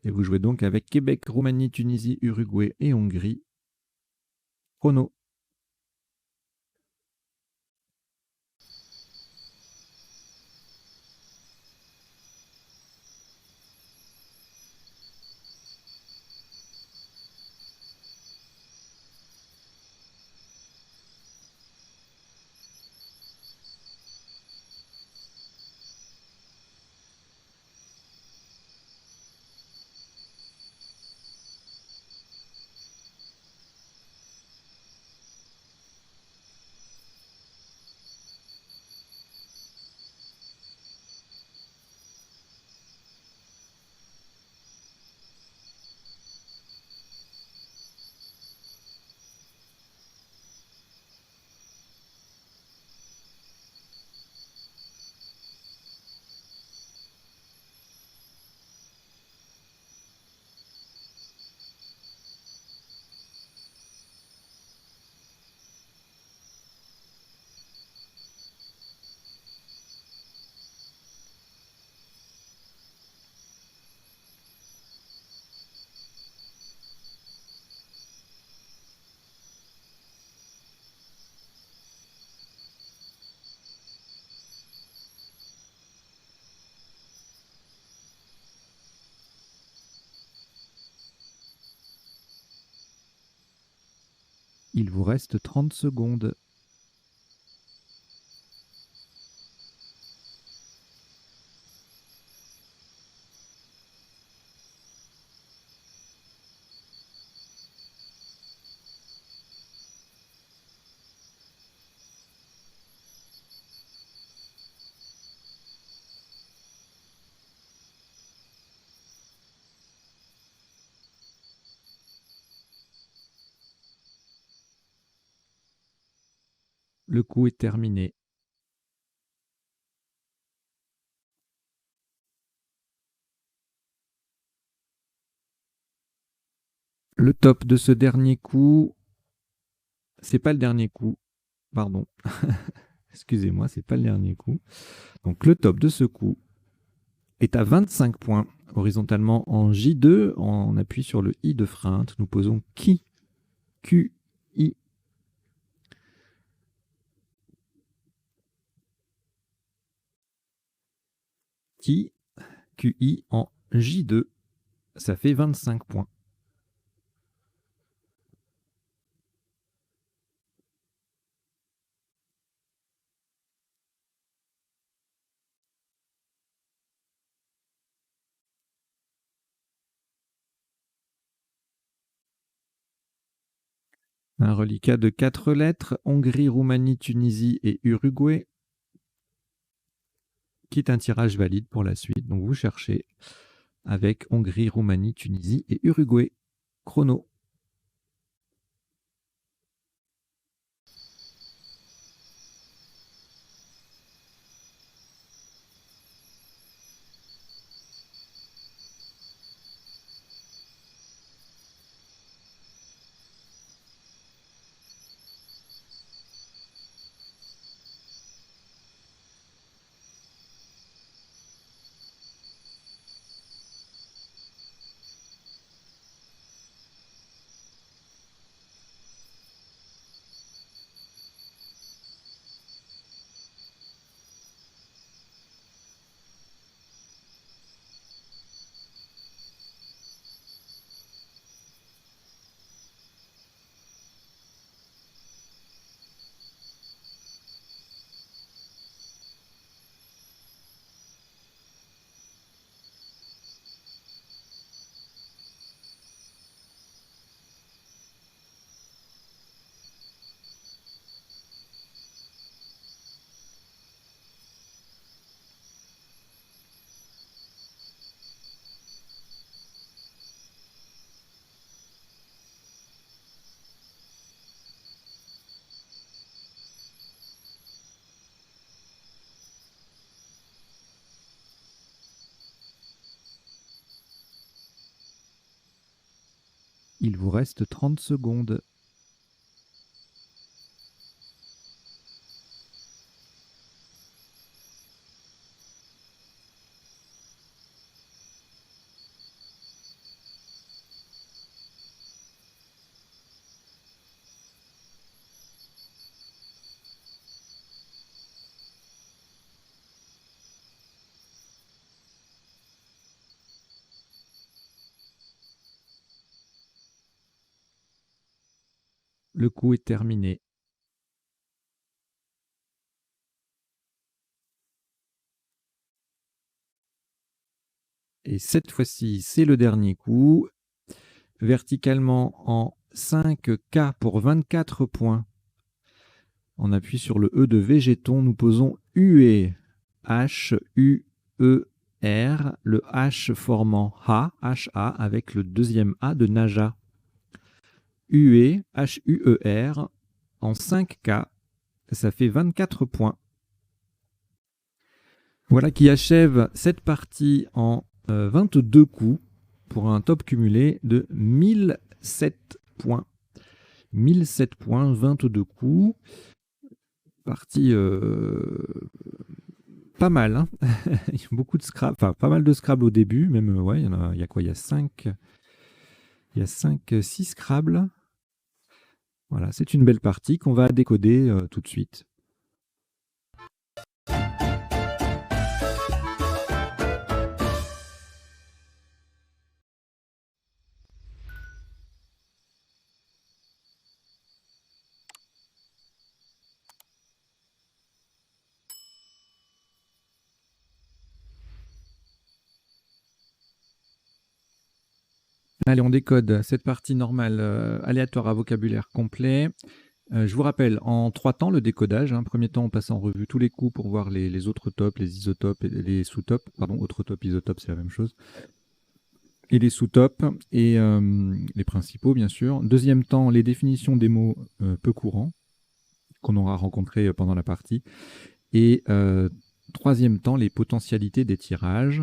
S1: Et vous jouez donc avec Québec, Roumanie, Tunisie, Uruguay et Hongrie. Chrono. Il vous reste 30 secondes. Le coup est terminé. Le top de ce dernier coup, c'est pas le dernier coup, pardon. Excusez-moi, c'est pas le dernier coup. Donc le top de ce coup est à 25 points. Horizontalement en J2, on appuie sur le I de freinte. Nous posons qui, Q, I. Qui, Q, I en J2. Ça fait 25 points. Un reliquat de 4 lettres, Hongrie, Roumanie, Tunisie et Uruguay, qui est un tirage valide pour la suite. Donc vous cherchez avec Hongrie, Roumanie, Tunisie et Uruguay. Chrono. Il vous reste 30 secondes. Le coup est terminé. Et cette fois-ci, c'est le dernier coup. Verticalement en 5K pour 24 points. On appuie sur le E de végéton. Nous posons UE. H-U-E-R. Le H formant H, H-A, avec le deuxième A de Naja. UE, H-U-E-R, en 5K. Ça fait 24 points. Voilà qui achève cette partie en 22 coups pour un top cumulé de 1007 points. 1007 points, 22 coups. Partie pas mal. Hein. Il y a beaucoup de Scrabble, enfin pas mal de Scrabble au début. Même, ouais, il y a quoi? Il y a 5, 6 Scrabble. Voilà, c'est une belle partie qu'on va décoder tout de suite. Allez, on décode cette partie normale aléatoire à vocabulaire complet. Je vous rappelle, en 3 temps, le décodage. Premier temps, on passe en revue tous les coups pour voir les autres topes, les isotopes et les sous-topes. Pardon, autres topes, isotopes, c'est la même chose. Et les sous-topes et les principaux, bien sûr. Deuxième temps, les définitions des mots peu courants qu'on aura rencontrés pendant la partie. Et troisième temps, les potentialités des tirages,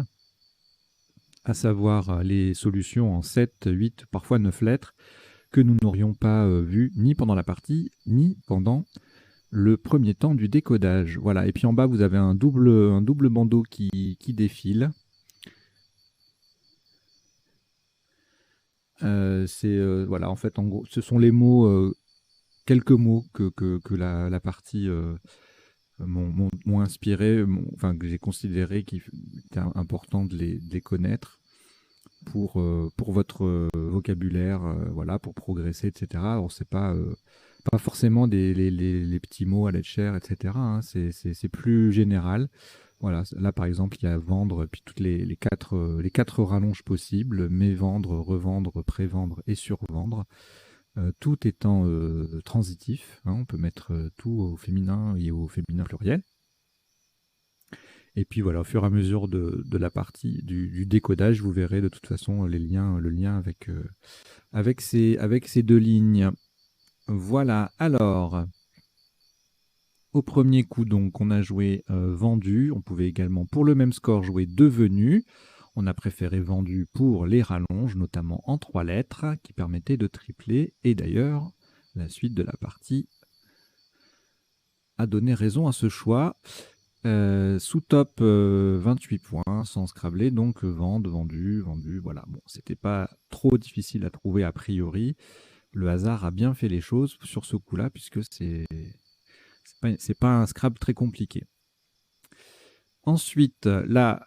S1: à savoir les solutions en 7, 8, parfois 9 lettres, que nous n'aurions pas vues ni pendant la partie, ni pendant le premier temps du décodage. Voilà. Et puis en bas, vous avez un double bandeau qui défile. Voilà, en fait, en gros, ce sont les mots, quelques mots que la partie m'ont inspiré, enfin, que j'ai considéré qu'il était important de les connaître pour votre vocabulaire, voilà, pour progresser, etc. Alors, c'est pas forcément les petits mots à la chair, etc. C'est plus général. Voilà, là par exemple, il y a vendre, puis toutes les quatre rallonges possibles, mais vendre, revendre, prévendre et survendre, tout étant transitif. On peut mettre tout au féminin et au féminin pluriel. Et puis voilà, au fur et à mesure de la partie du décodage, vous verrez de toute façon le lien avec ces 2 lignes. Voilà, alors, au premier coup, donc, on a joué vendu. On pouvait également, pour le même score, jouer devenu. On a préféré vendu pour les rallonges, notamment en 3 lettres, qui permettaient de tripler. Et d'ailleurs, la suite de la partie a donné raison à ce choix. Sous-top 28 points, sans scrabler, donc vendre, vendu, vendu, voilà. Bon, c'était pas trop difficile à trouver a priori. Le hasard a bien fait les choses sur ce coup-là, puisque c'est pas un Scrabble très compliqué. Ensuite, là,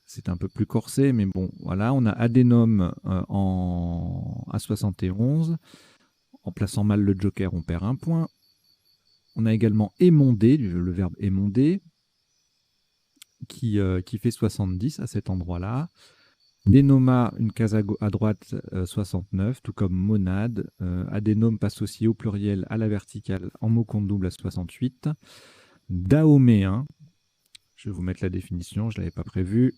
S1: c'est un peu plus corsé, mais bon, voilà, on a adénome à 71. En plaçant mal le joker, on perd 1 point. On a également émondé, le verbe émonder, qui fait 70 à cet endroit-là. Dénoma, une case à droite, 69, tout comme monade. Adénome passe aussi au pluriel à la verticale en mot compte double à 68. Dahoméen, je vais vous mettre la définition, je ne l'avais pas prévu.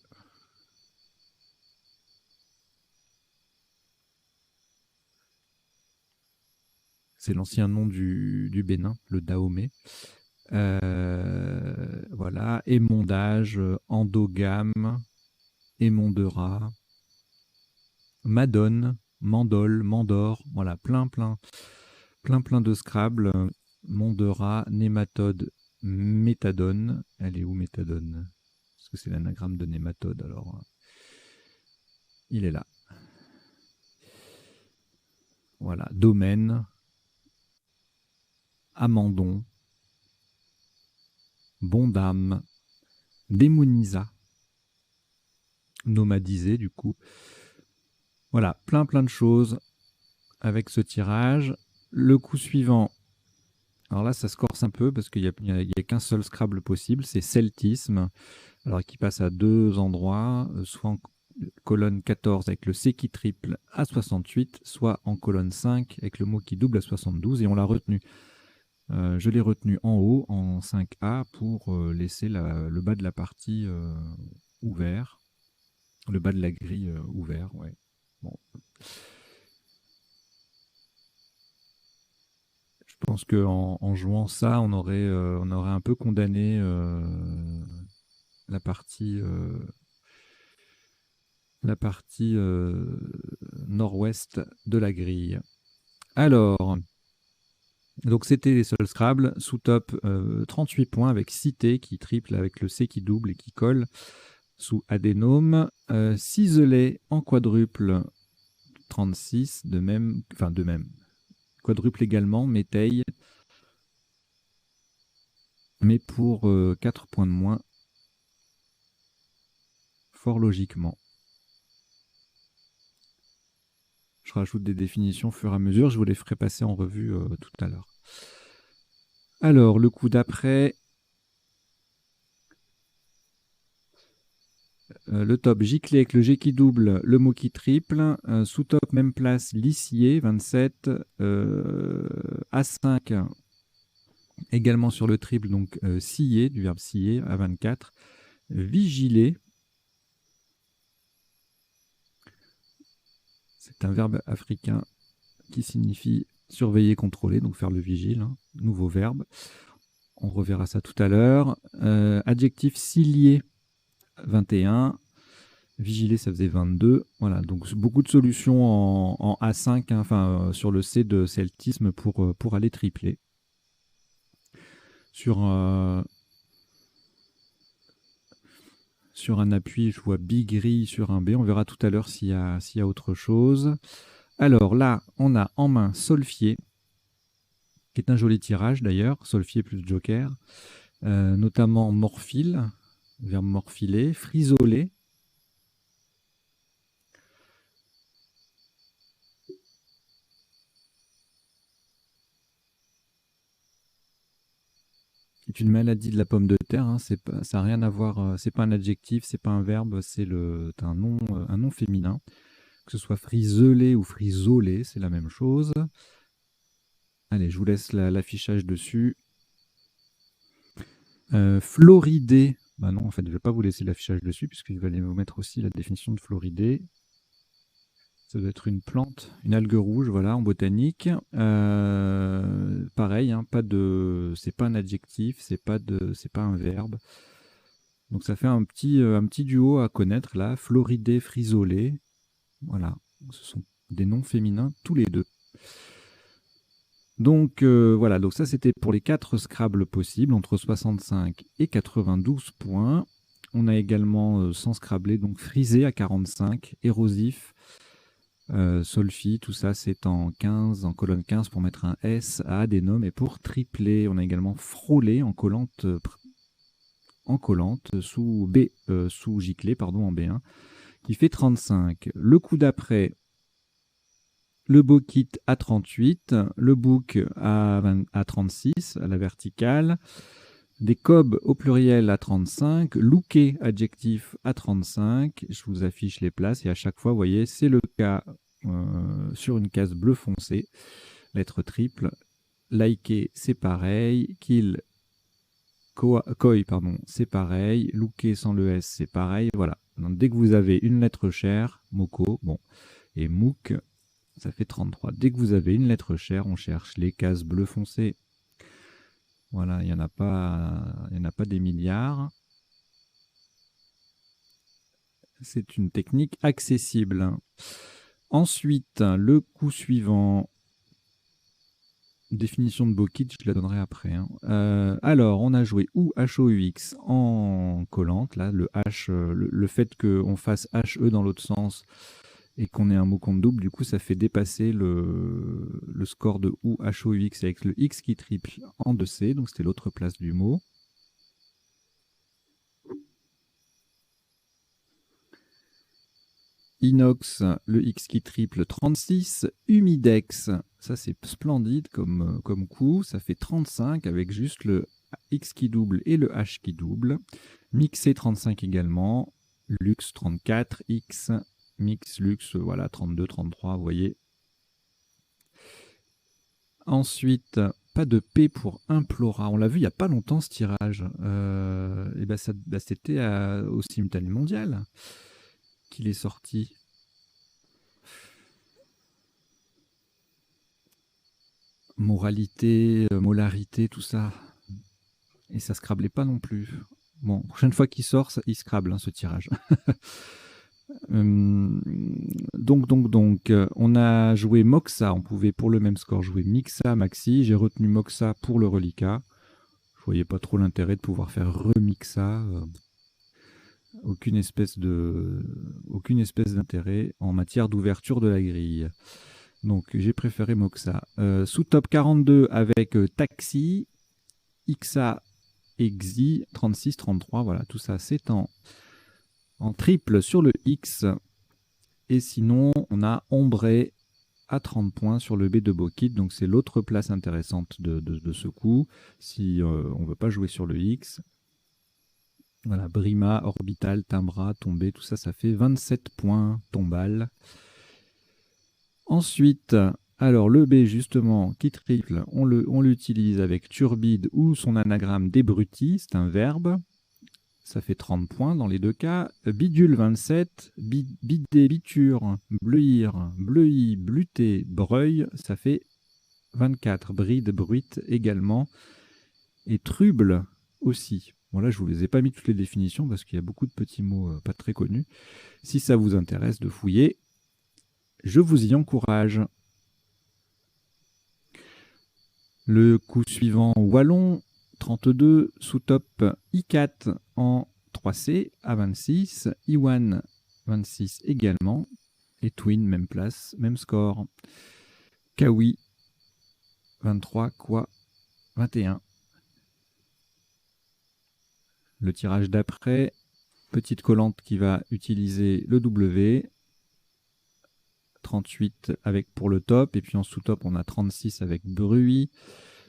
S1: C'est l'ancien nom du Bénin, le Dahomey. Voilà, émondage, endogame, émondera, madone, mandole, mandore, voilà, plein de Scrabble. Mondera, nématode, méthadone. Elle est où méthadone? Parce que c'est l'anagramme de nématode, alors il est là. Voilà, domaine, amandon, bondame, démonisa, nomadisé du coup. Voilà, plein de choses avec ce tirage. Le coup suivant, alors là ça se corse un peu parce qu'il n'y a qu'un seul Scrabble possible, c'est celtisme, alors qui passe à 2 endroits, soit en colonne 14 avec le C qui triple à 68, soit en colonne 5 avec le mot qui double à 72, et on l'a retenu. Je l'ai retenu en haut, en 5A, pour laisser le bas de la partie ouvert. Le bas de la grille ouvert, ouais. Bon. Je pense qu'en jouant ça, on aurait un peu condamné la partie nord-ouest de la grille. Alors, donc c'était les seuls Scrabble. Sous top, 38 points avec Cité qui triple avec le C qui double et qui colle sous adénome. Ciselé en quadruple, 36, de même. Quadruple également, métaille, mais pour 4 points de moins, fort logiquement. Je rajoute des définitions au fur et à mesure, je vous les ferai passer en revue tout à l'heure. Alors, le coup d'après, Le top giclé avec le G qui double, le mot qui triple. Sous top, même place, lissier, 27. A5, également sur le triple, donc scier, du verbe scier, à 24. Vigiler. C'est un verbe africain qui signifie surveiller, contrôler, donc faire le vigile, hein, nouveau verbe. On reverra ça tout à l'heure. Adjectif cilier, 21. Vigiler, ça faisait 22. Voilà, donc beaucoup de solutions en A5, hein, enfin sur le C de celtisme pour aller tripler. Sur un appui, je vois bi gris sur un B. On verra tout à l'heure s'il y a autre chose. Alors là, on a en main solfier, qui est un joli tirage d'ailleurs, solfier plus joker, notamment morphile, verbe morphiler, frisoler, c'est une maladie de la pomme de terre, hein, ça n'a rien à voir, c'est pas un adjectif, c'est pas un verbe, c'est un nom féminin. Que ce soit friseler ou frisoler, c'est la même chose. Allez, je vous laisse l'affichage dessus. Floridé. Bah non, en fait, je ne vais pas vous laisser l'affichage dessus, puisque je vais aller vous mettre aussi la définition de floridé. Ça doit être une plante, une algue rouge, voilà, en botanique. Pareil, hein, c'est pas un adjectif, c'est pas un verbe. Donc ça fait un petit duo à connaître là, floridé, frisolé. Voilà, ce sont des noms féminins tous les deux. Donc voilà, donc ça c'était pour les 4 Scrabble possibles, entre 65 et 92 points. On a également, sans Scrabbler, donc frisé à 45, érosif, solfi, tout ça c'est en 15, en colonne 15 pour mettre un S, à adénome, et pour tripler, on a également frôlé en collante sous B, sous giclé, pardon, en B1, qui fait 35. Le coup d'après, le bokit à 38, le book à 36 à la verticale, des cobs au pluriel à 35, looké adjectif à 35. Je vous affiche les places et à chaque fois, vous voyez, c'est le cas sur une case bleu foncé, lettre triple. Liker, c'est pareil. Kill, koi, pardon, c'est pareil. Looké sans le S, c'est pareil. Voilà. Donc, dès que vous avez une lettre chère, moko, bon, et mouk, ça fait 33. Dès que vous avez une lettre chère, on cherche les cases bleu foncé. Voilà, il n'y en a pas des milliards. C'est une technique accessible. Ensuite, le coup suivant, définition de bokit, je la donnerai après. Alors, on a joué OU, H-O-U-X en collante. Là, le H, le fait qu'on fasse H-E dans l'autre sens et qu'on ait un mot compte double, du coup, ça fait dépasser le score de OU, H-O-U-X avec le X qui triple en 2C. Donc, c'était l'autre place du mot. Inox, le X qui triple 36. Humidex, ça c'est splendide comme coup, ça fait 35 avec juste le X qui double et le H qui double. Mixé 35 également. Lux 34, X, Mix, Lux, voilà 32, 33, vous voyez. Ensuite, pas de P pour Implora. On l'a vu il n'y a pas longtemps ce tirage. Et ben c'était au simultané mondial qu'il est sorti. Moralité, molarité, tout ça. Et ça scrablait pas non plus. Bon, prochaine fois qu'il sort, il scrable, hein, ce tirage. Donc, on a joué Moxa. On pouvait pour le même score jouer Mixa, Maxi. J'ai retenu Moxa pour le reliquat. Je voyais pas trop l'intérêt de pouvoir faire remixa. Aucune espèce d'intérêt en matière d'ouverture de la grille. Donc j'ai préféré Moxa. Sous top 42 avec Taxi, Xa, Exi, 36, 33. Voilà, tout ça c'est en triple sur le X. Et sinon, on a Ombré à 30 points sur le B de Bokit. Donc c'est l'autre place intéressante de ce coup. Si on ne veut pas jouer sur le X. Voilà, Brima, Orbital, Timbra, Tombé, tout ça, ça fait 27 points tombal. Ensuite, alors le B justement, qui triple, on l'utilise avec turbide ou son anagramme débruti, c'est un verbe. Ça fait 30 points dans les deux cas. Bidule 27, bider, biture, bleuir, bleui, bluter, breuil, ça fait 24. Bride, bruite également. Et truble aussi. Bon là, je ne vous les ai pas mis toutes les définitions parce qu'il y a beaucoup de petits mots pas très connus. Si ça vous intéresse de fouiller, je vous y encourage. Le coup suivant, wallon, 32, sous-top I4 en 3C à 26, I1 26 également, et Twin, même place, même score. Kawi, 23, quoi, 21. Le tirage d'après, petite collante qui va utiliser le W, 38 avec pour le top, et puis en sous-top on a 36 avec bruit,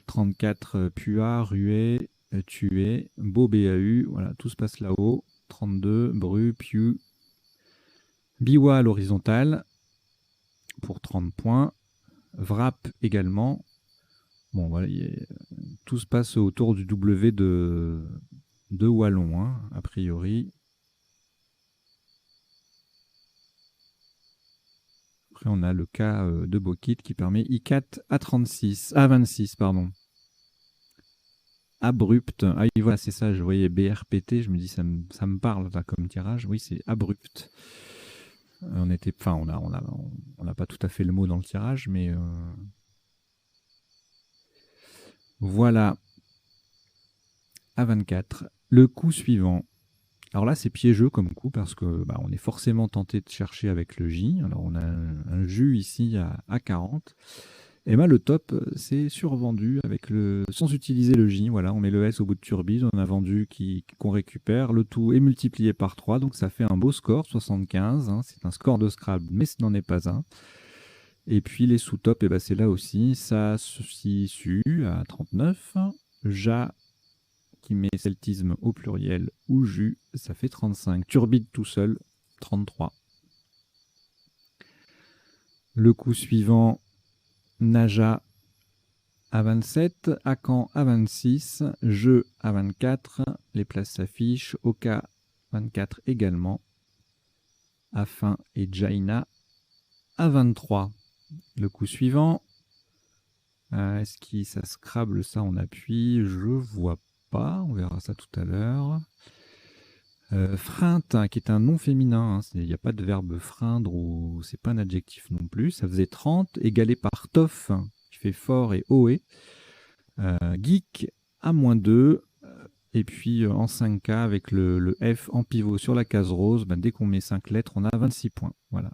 S1: 34 Pua, Rué, Tué, Beau BAU, voilà, tout se passe là-haut. 32 Bru, Piu, Biwa à l'horizontale pour 30 points. Vrap également. Bon, voilà, tout se passe autour du W de Wallon, hein, a priori. Après, on a le cas de Bokit qui permet I4 à 36, à 26, pardon. Abrupt. Ah oui, voilà, c'est ça, je voyais BRPT, je me dis, ça me parle là, comme tirage. Oui, c'est abrupt. On n'a pas tout à fait le mot dans le tirage, mais voilà. À 24. Le coup suivant. Alors là, c'est piégeux comme coup parce que on est forcément tenté de chercher avec le J. Alors on a un jus ici à 40. Et le top, c'est survendu avec sans utiliser le J. Voilà, on met le S au bout de turbide, on a vendu qu'on récupère. Le tout est multiplié par 3, donc ça fait un beau score, 75. Hein, c'est un score de Scrabble, mais ce n'en est pas un. Et puis les sous-tops, c'est là aussi. Ça, ceci, su à 39. Ja, qui met celtisme au pluriel ou jus, ça fait 35. Turbide tout seul, 33. Le coup suivant, Naja à 27, Akan à 26, Jeu à 24, les places s'affichent, Oka 24 également, Afin et Jaina à 23. Le coup suivant, est-ce que ça Scrabble, ça on appuie, je vois pas, on verra ça tout à l'heure. Freinte, qui est un nom féminin, il n'y a pas de verbe freindre ou c'est pas un adjectif non plus. Ça faisait 30, égalé par toff, qui fait fort et oé. Geek à -2. Et puis en 5K avec le F en pivot sur la case rose, dès qu'on met 5 lettres, on a 26 points. Voilà.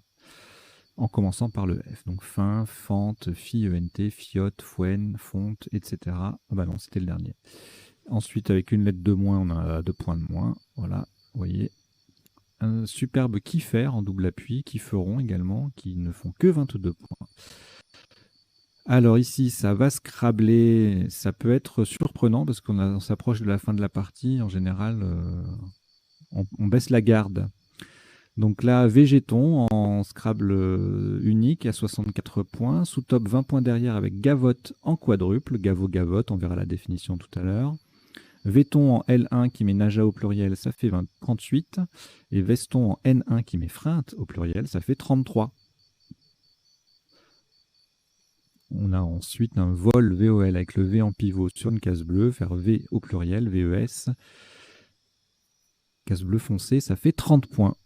S1: En commençant par le F. Donc fin, fente, FIENT, fiotte, fouen, fonte, etc. Ah non, c'était le dernier. Ensuite, avec une lettre de moins, on a 2 points de moins. Voilà. Vous voyez, un superbe kiffer en double appui, kifferont également, qui ne font que 22 points. Alors ici, ça va scrabler, ça peut être surprenant parce qu'on s'approche de la fin de la partie. En général, on baisse la garde. Donc là, Végéton en Scrabble unique à 64 points, sous-top 20 points derrière avec Gavotte en quadruple, Gavotte, on verra la définition tout à l'heure. Véton en L1 qui met Naja au pluriel, ça fait 38. Et Veston en N1 qui met Freinte au pluriel, ça fait 33. On a ensuite un vol VOL avec le V en pivot sur une case bleue, faire V au pluriel, VES. Case bleue foncée, ça fait 30 points.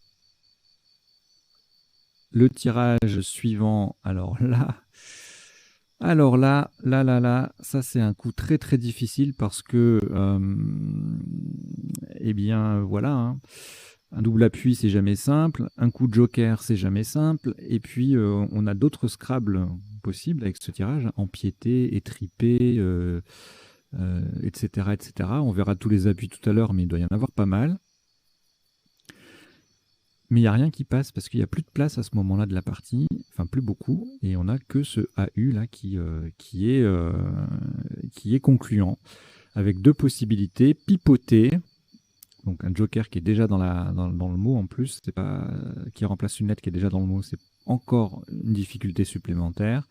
S1: Le tirage suivant, alors là, ça c'est un coup très très difficile parce que, voilà, hein, un double appui c'est jamais simple, un coup de joker c'est jamais simple, et puis on a d'autres Scrabble possibles avec ce tirage, empiété, étripé, etc., etc. On verra tous les appuis tout à l'heure, mais il doit y en avoir pas mal. Mais il n'y a rien qui passe parce qu'il n'y a plus de place à ce moment-là de la partie, enfin plus beaucoup, et on n'a que ce AU là qui est concluant, avec deux possibilités, pipoter, Donc un joker qui est déjà dans le mot en plus, c'est pas qui remplace une lettre qui est déjà dans le mot, c'est encore une difficulté supplémentaire.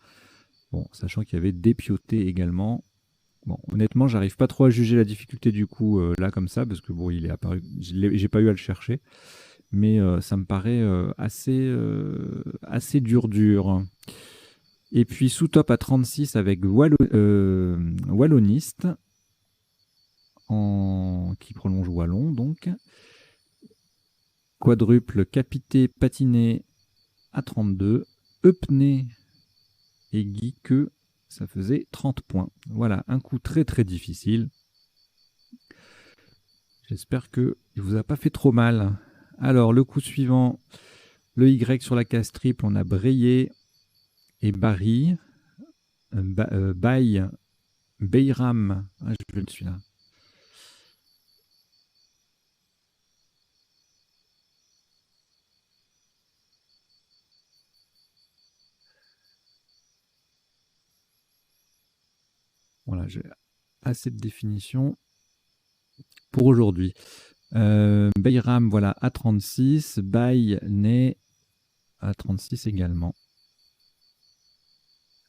S1: Bon, sachant qu'il y avait dépioté également. Bon, honnêtement, j'arrive pas trop à juger la difficulté du coup là comme ça, parce que bon, il est apparu, j'ai pas eu à le chercher, mais ça me paraît assez dur. Et puis sous-top à 36 avec Walloniste, qui prolonge Wallon donc. Quadruple Capité Patiné à 32. Eupné et Guiqueux, ça faisait 30 points. Voilà, un coup très très difficile. J'espère qu'il ne vous a pas fait trop mal. Alors, le coup suivant, le Y sur la case triple, on a Brayé et Barry. Baye, Beyram. Ah, je le suis là. Voilà, j'ai assez de définitions pour aujourd'hui. Beyram, voilà, à 36. Baye, né à 36 également.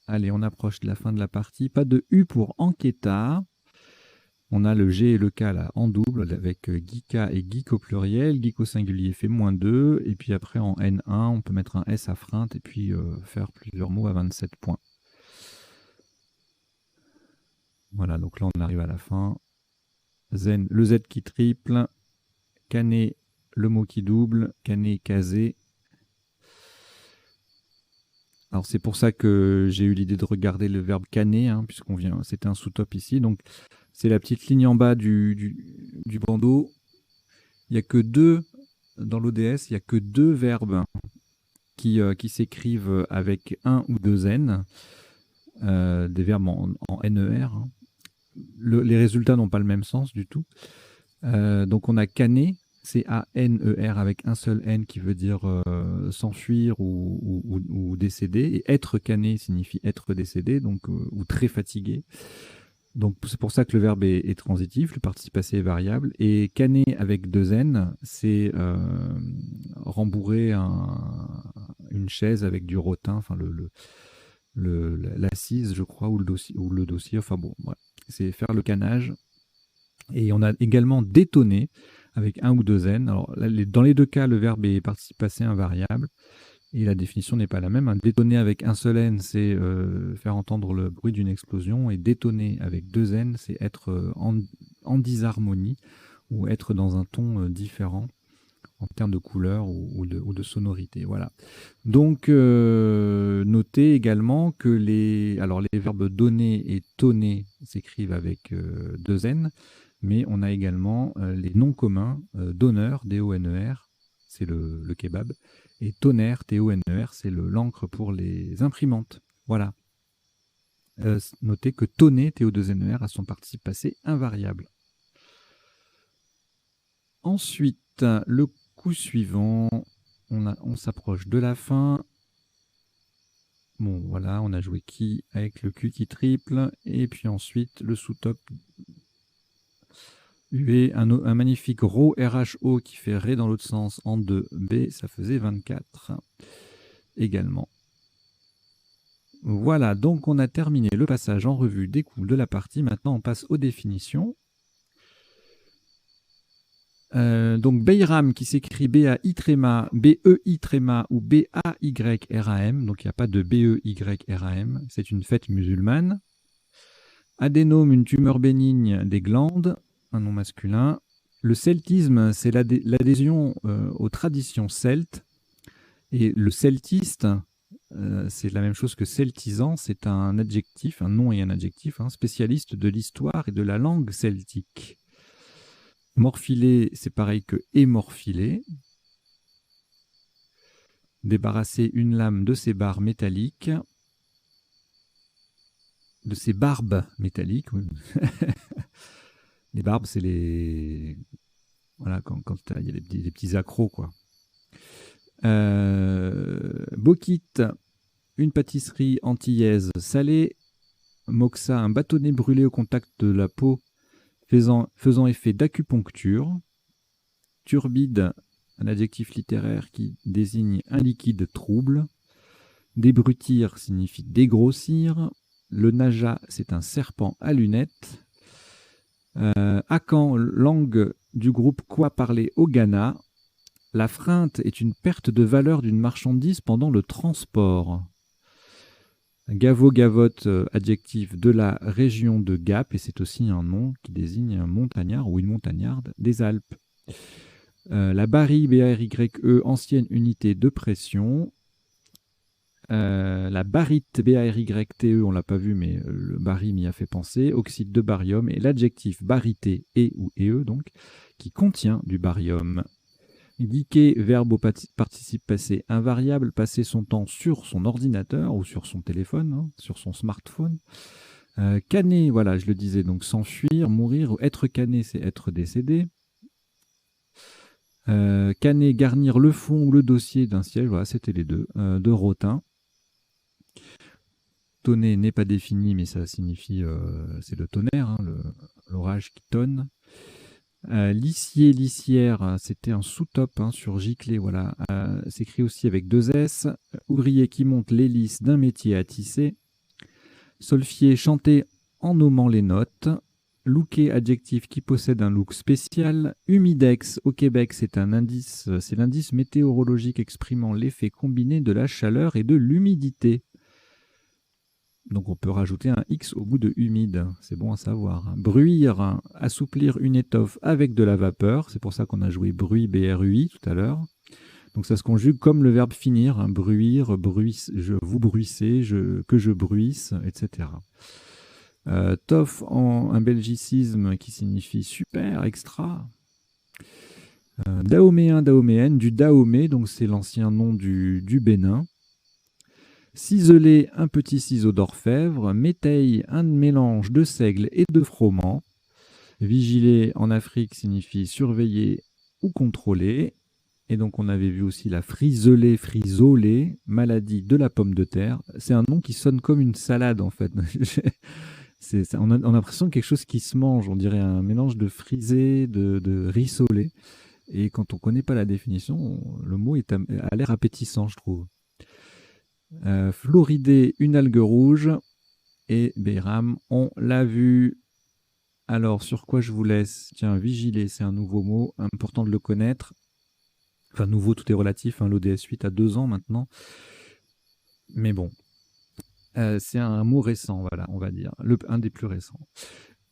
S1: Allez, on approche de la fin de la partie. Pas de U pour Enquêta. On a le G et le K là en double avec Guika et Geek au pluriel. Geek au singulier fait -2. Et puis après en N1, on peut mettre un S à freinte et puis faire plusieurs mots à 27 points. Voilà, donc là on arrive à la fin. Zen, le Z qui triple. Cané, le mot qui double. Cané, casé. Alors c'est pour ça que j'ai eu l'idée de regarder le verbe canner, hein, puisqu'on vient, c'était un sous-top ici. Donc c'est la petite ligne en bas du bandeau. Il n'y a que deux, dans l'ODS, il n'y a que deux verbes qui s'écrivent avec un ou deux N, des verbes en NER. Hein. Les résultats n'ont pas le même sens du tout. Donc on a canner, C-A-N-E-R avec un seul N qui veut dire s'enfuir ou décéder. Et être canné signifie être décédé, donc, ou très fatigué. Donc c'est pour ça que le verbe est transitif, le participe passé est variable. Et canner avec deux N, c'est rembourrer une chaise avec du rotin, enfin l'assise, je crois, ou le dossier. Enfin bon, voilà. C'est faire le canage. Et on a également détonné avec un ou deux N. Alors là, dans les deux cas, le verbe est participe passé invariable. Et la définition n'est pas la même. Détonner avec un seul N, c'est faire entendre le bruit d'une explosion. Et détonner avec deux N, c'est être en disharmonie ou être dans un ton différent en termes de couleur ou de sonorité. Voilà. Donc, notez également que les verbes donner et tonner s'écrivent avec deux N, mais on a également les noms communs donneur, D-O-N-E-R, c'est le kebab, et tonnerre, T-O-N-E-R, c'est l'encre pour les imprimantes. Voilà. Notez que tonner, T-O-2-N-E-R, a son participe passé invariable. Ensuite, le coup suivant, on s'approche de la fin. Bon, voilà, on a joué qui avec le Q qui triple, et puis ensuite le sous-top UE, un magnifique Rho RHO qui fait Ré dans l'autre sens en 2B, ça faisait 24 également. Voilà, donc on a terminé le passage en revue des coups de la partie. Maintenant, on passe aux définitions. Donc Beyram qui s'écrit B-A-I tréma, B-E-I tréma ou B-A-Y-R-A-M. Donc il n'y a pas de B-E-Y-R-A-M. C'est une fête musulmane. Adénome, une tumeur bénigne des glandes, un nom masculin. Le celtisme, c'est l'adhésion aux traditions celtes. Et le celtiste, c'est la même chose que celtisant. C'est un adjectif, un nom et un adjectif, hein, spécialiste de l'histoire et de la langue celtique. Morphilé, c'est pareil que émorphilé. Débarrasser une lame de ses barres métalliques. De ses barbes métalliques. Oui. Les barbes, c'est les... Voilà, quand il y a des petits accros, quoi. Bokite, une pâtisserie antillaise salée. Moxa, un bâtonnet brûlé au contact de la peau faisant effet d'acupuncture. turbide, un adjectif littéraire qui désigne un liquide trouble. Débrutir signifie dégrossir. Le naja, c'est un serpent à lunettes. Akan, langue du groupe Kwa parlé au Ghana. La freinte est une perte de valeur d'une marchandise pendant le transport. Gavo-gavotte, adjectif de la région de Gap, et c'est aussi un nom qui désigne un montagnard ou une montagnarde des Alpes. La Bari, B-A-R-Y-E, ancienne unité de pression. La barite, B-A-R-Y-T-E, on l'a pas vu, mais le bari m'y a fait penser, oxyde de barium, et l'adjectif barité, E ou E, donc, qui contient du barium. Geeker, verbe au participe passé invariable, passer son temps sur son ordinateur ou sur son téléphone, hein, sur son smartphone. Canner, voilà, je le disais, donc s'enfuir, mourir, ou être canné, c'est être décédé. Canner, garnir le fond ou le dossier d'un siège, voilà, c'était les deux, de Rotin. Tonner n'est pas défini, mais ça signifie, c'est le tonnerre, hein, l'orage qui tonne. Lissier, lissière, c'était un sous-top hein, sur giclée, voilà. S'écrit aussi avec 2 S. Ouvrier qui monte l'hélice d'un métier à tisser. Solfier, chanter en nommant les notes. Looker, adjectif qui possède un look spécial. Humidex, au Québec, c'est un indice, c'est l'indice météorologique exprimant l'effet combiné de la chaleur et de l'humidité. Donc on peut rajouter un X au bout de humide, c'est bon à savoir. Bruire, assouplir une étoffe avec de la vapeur, c'est pour ça qu'on a joué bruit, B-R-U-I tout à l'heure. Donc ça se conjugue comme le verbe finir, hein, bruire, bruisse, vous bruissez, que je bruisse, etc. Toff, un belgicisme qui signifie super, extra. Dahoméen, dahoméenne, du Dahomey, donc c'est l'ancien nom du Bénin. Ciseler, un petit ciseau d'orfèvre. Méteille, un mélange de seigle et de froment. Vigiler en Afrique signifie surveiller ou contrôler. Et donc on avait vu aussi la frisolée, frisolée, maladie de la pomme de terre. C'est un nom qui sonne comme une salade en fait. On a l'impression de quelque chose qui se mange. On dirait un mélange de frisé, de rissolé. Et quand on ne connaît pas la définition, le mot a l'air appétissant, je trouve. Floridé, une algue rouge. Et Beiram, on l'a vu. Alors, sur quoi je vous laisse? Tiens, vigiler, c'est un nouveau mot, important de le connaître. Enfin, nouveau, tout est relatif. Hein, L'ODS 8 a 2 ans maintenant. Mais bon, c'est un mot récent, voilà, on va dire. Un des plus récents.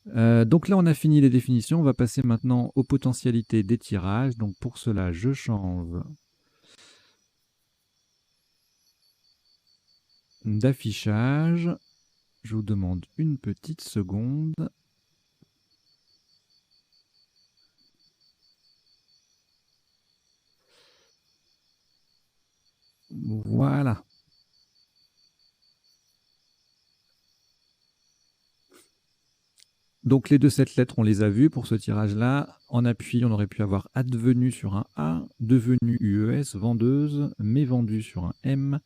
S1: Donc là, on a fini les définitions. On va passer maintenant aux potentialités des tirages. Donc pour cela, je change d'affichage. Je vous demande une petite seconde. Voilà. Donc les 7 lettres, on les a vues pour ce tirage-là. En appui, on aurait pu avoir advenu sur un A, devenu UES, vendeuse, mais vendu sur un M,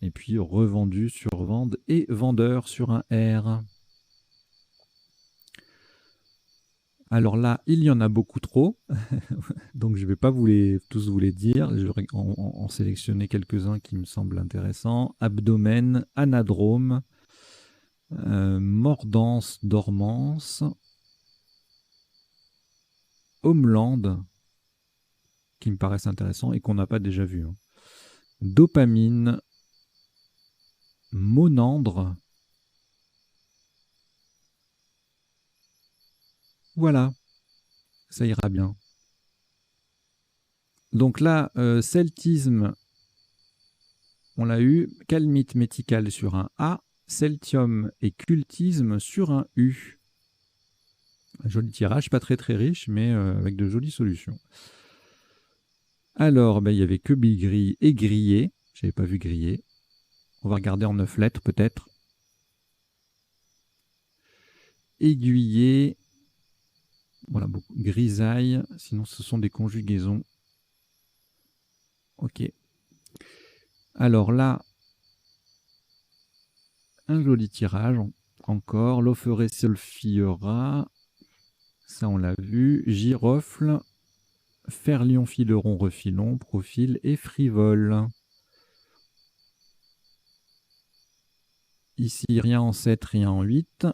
S1: et puis revendu sur vende et vendeur sur un R. Alors là, il y en a beaucoup trop, donc je ne vais pas tous vous les dire. Je vais en sélectionner quelques-uns qui me semblent intéressants. Abdomen, anadrome, mordance, dormance, homeland, qui me paraissent intéressants et qu'on n'a pas déjà vu. Hein. Dopamine, monandre. Voilà, ça ira bien. Donc là, celtisme, on l'a eu. Calmite métical sur un A. Celtium et cultisme sur un U. Un joli tirage, pas très très riche, mais avec de jolies solutions. Alors, il n'y avait que bigri et grillé. Je n'avais pas vu grillé. On va regarder en 9 lettres peut-être. Aiguillé. Voilà, beaucoup. Grisaille. Sinon, ce sont des conjugaisons. Ok. Alors là, un joli tirage. Encore. L'offeret solfiera. Ça, on l'a vu. Girofle. fer, lion, fileron, refilon, profil et frivole. Ici, rien en 7, rien en 8.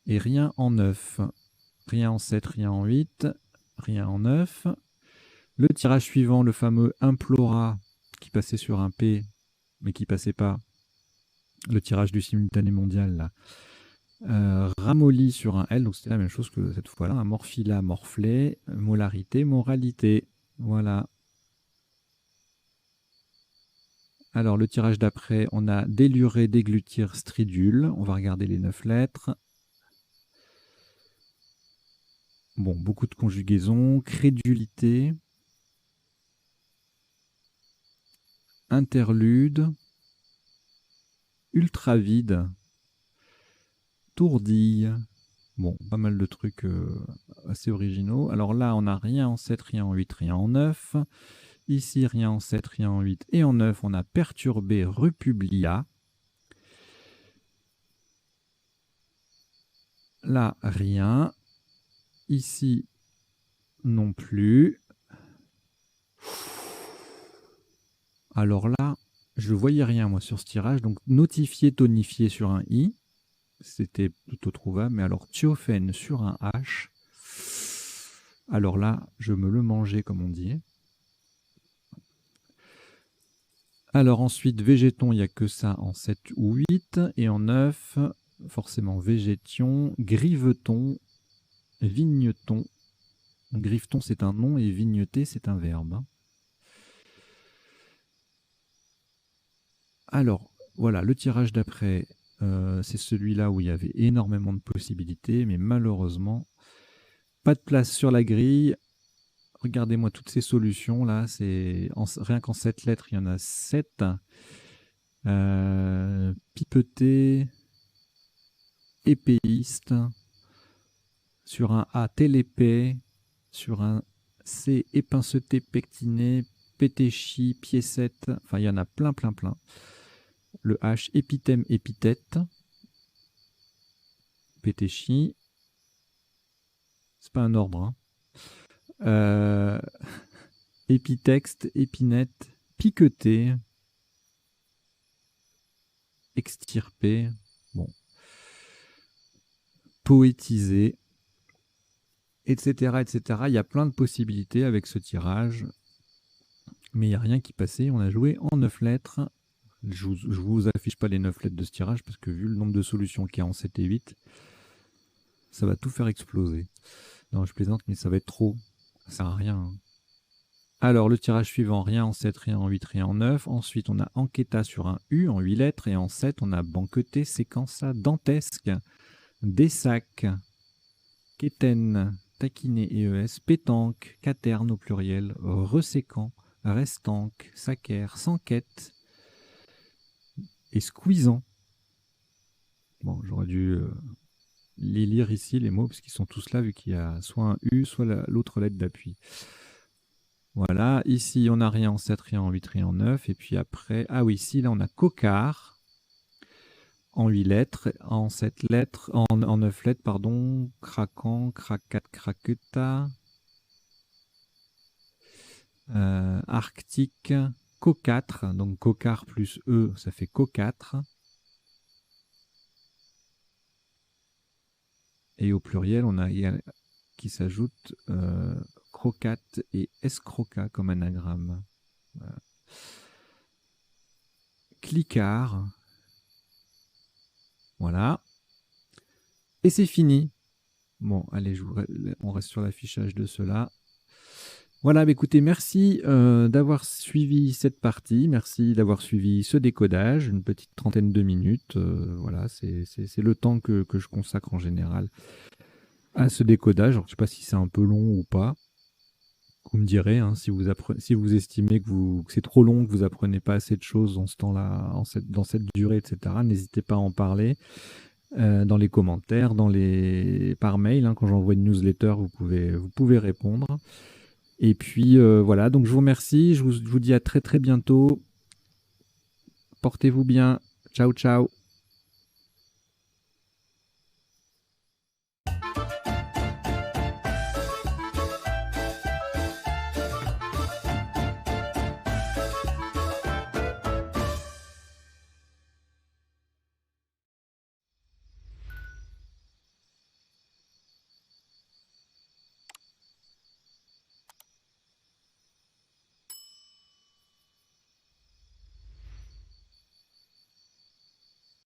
S1: Et rien en 9. Rien en 7, rien en 8. Rien en 9. Le tirage suivant, le fameux Implora, qui passait sur un P, mais qui passait pas. Le tirage du simultané mondial, là. Ramolli sur un L, donc c'était la même chose que cette fois-là. Un morphila, morflé, molarité, moralité. Voilà. Alors, le tirage d'après, on a déluré, déglutir, stridule. On va regarder les 9 lettres. Bon, beaucoup de conjugaisons. Crédulité. Interlude. Ultra vide. Tourdille. Bon, pas mal de trucs assez originaux. Alors là, on n'a rien en 7, rien en 8, rien en 9. Ici, rien en 7, rien en 8 et en 9, on a perturbé Republia. Là, rien. Ici, non plus. Alors là, je ne voyais rien, moi, sur ce tirage. Donc, notifié, tonifié sur un I. C'était plutôt trouvable. Mais alors, thiophène sur un H. Alors là, je me le mangeais, comme on dit. Alors ensuite, végéton, il n'y a que ça en 7 ou 8. Et en 9, forcément, végétion, griveton, vigneton. Griveton, c'est un nom et vigneter, c'est un verbe. Alors, voilà, le tirage d'après, c'est celui-là où il y avait énormément de possibilités, mais malheureusement, pas de place sur la grille. Regardez-moi toutes ces solutions là, rien qu'en 7 lettres, il y en a 7. Pipeté, épéiste, sur un A, télépée, sur un C, épinceté, pectiné, pétéchi, piécette, enfin il y en a plein. Le H, épithème, épithète, pétéchi, c'est pas un ordre, hein. Épitexte, épinette, piqueté, extirpé, bon, poétisé, etc., etc. Il y a plein de possibilités avec ce tirage, mais il n'y a rien qui passait. On a joué en 9 lettres. Je ne vous affiche pas les 9 lettres de ce tirage, parce que vu le nombre de solutions qu'il y a en 7 et 8, ça va tout faire exploser. Non, je plaisante, mais ça va être trop. Ça sert à rien, hein. Alors, le tirage suivant, rien en 7, rien en 8, rien en 9. Ensuite, on a enquêta sur un U en 8 lettres. Et en 7, on a banqueté, séquença, dantesque, dessac, quétaine, taquiné ES, pétanque, caterne au pluriel, reséquant, restanque, sacaire, s'enquête et squeezant. Bon, j'aurais dû les lire ici, les mots, parce qu'ils sont tous là, vu qu'il y a soit un U, soit l'autre lettre d'appui. Voilà, ici on n'a rien en 7, rien en 8, rien en 9. Et puis après, ah oui, ici là on a cocard en 8 lettres, en 7 lettres, en 9 lettres, pardon, craquant, cracat, craqueta, arctique, cocâtre, donc cocard plus E, ça fait cocâtre. Et au pluriel, on a qui s'ajoute crocate et escroca comme anagramme. Voilà. Clicard. Voilà. Et c'est fini. Bon, allez, on reste sur l'affichage de cela. Voilà, bah écoutez, merci d'avoir suivi cette partie. Merci d'avoir suivi ce décodage, une petite trentaine de minutes. Voilà, c'est le temps que je consacre en général à ce décodage. Alors, je ne sais pas si c'est un peu long ou pas. Vous me direz, hein, si vous estimez que c'est trop long, que vous apprenez pas assez de choses dans ce temps-là, dans cette durée, etc. N'hésitez pas à en parler dans les commentaires, par mail. Hein, quand j'envoie une newsletter, vous pouvez répondre. Et puis voilà, donc je vous remercie. Je vous dis à très très bientôt. Portez-vous bien. Ciao, ciao.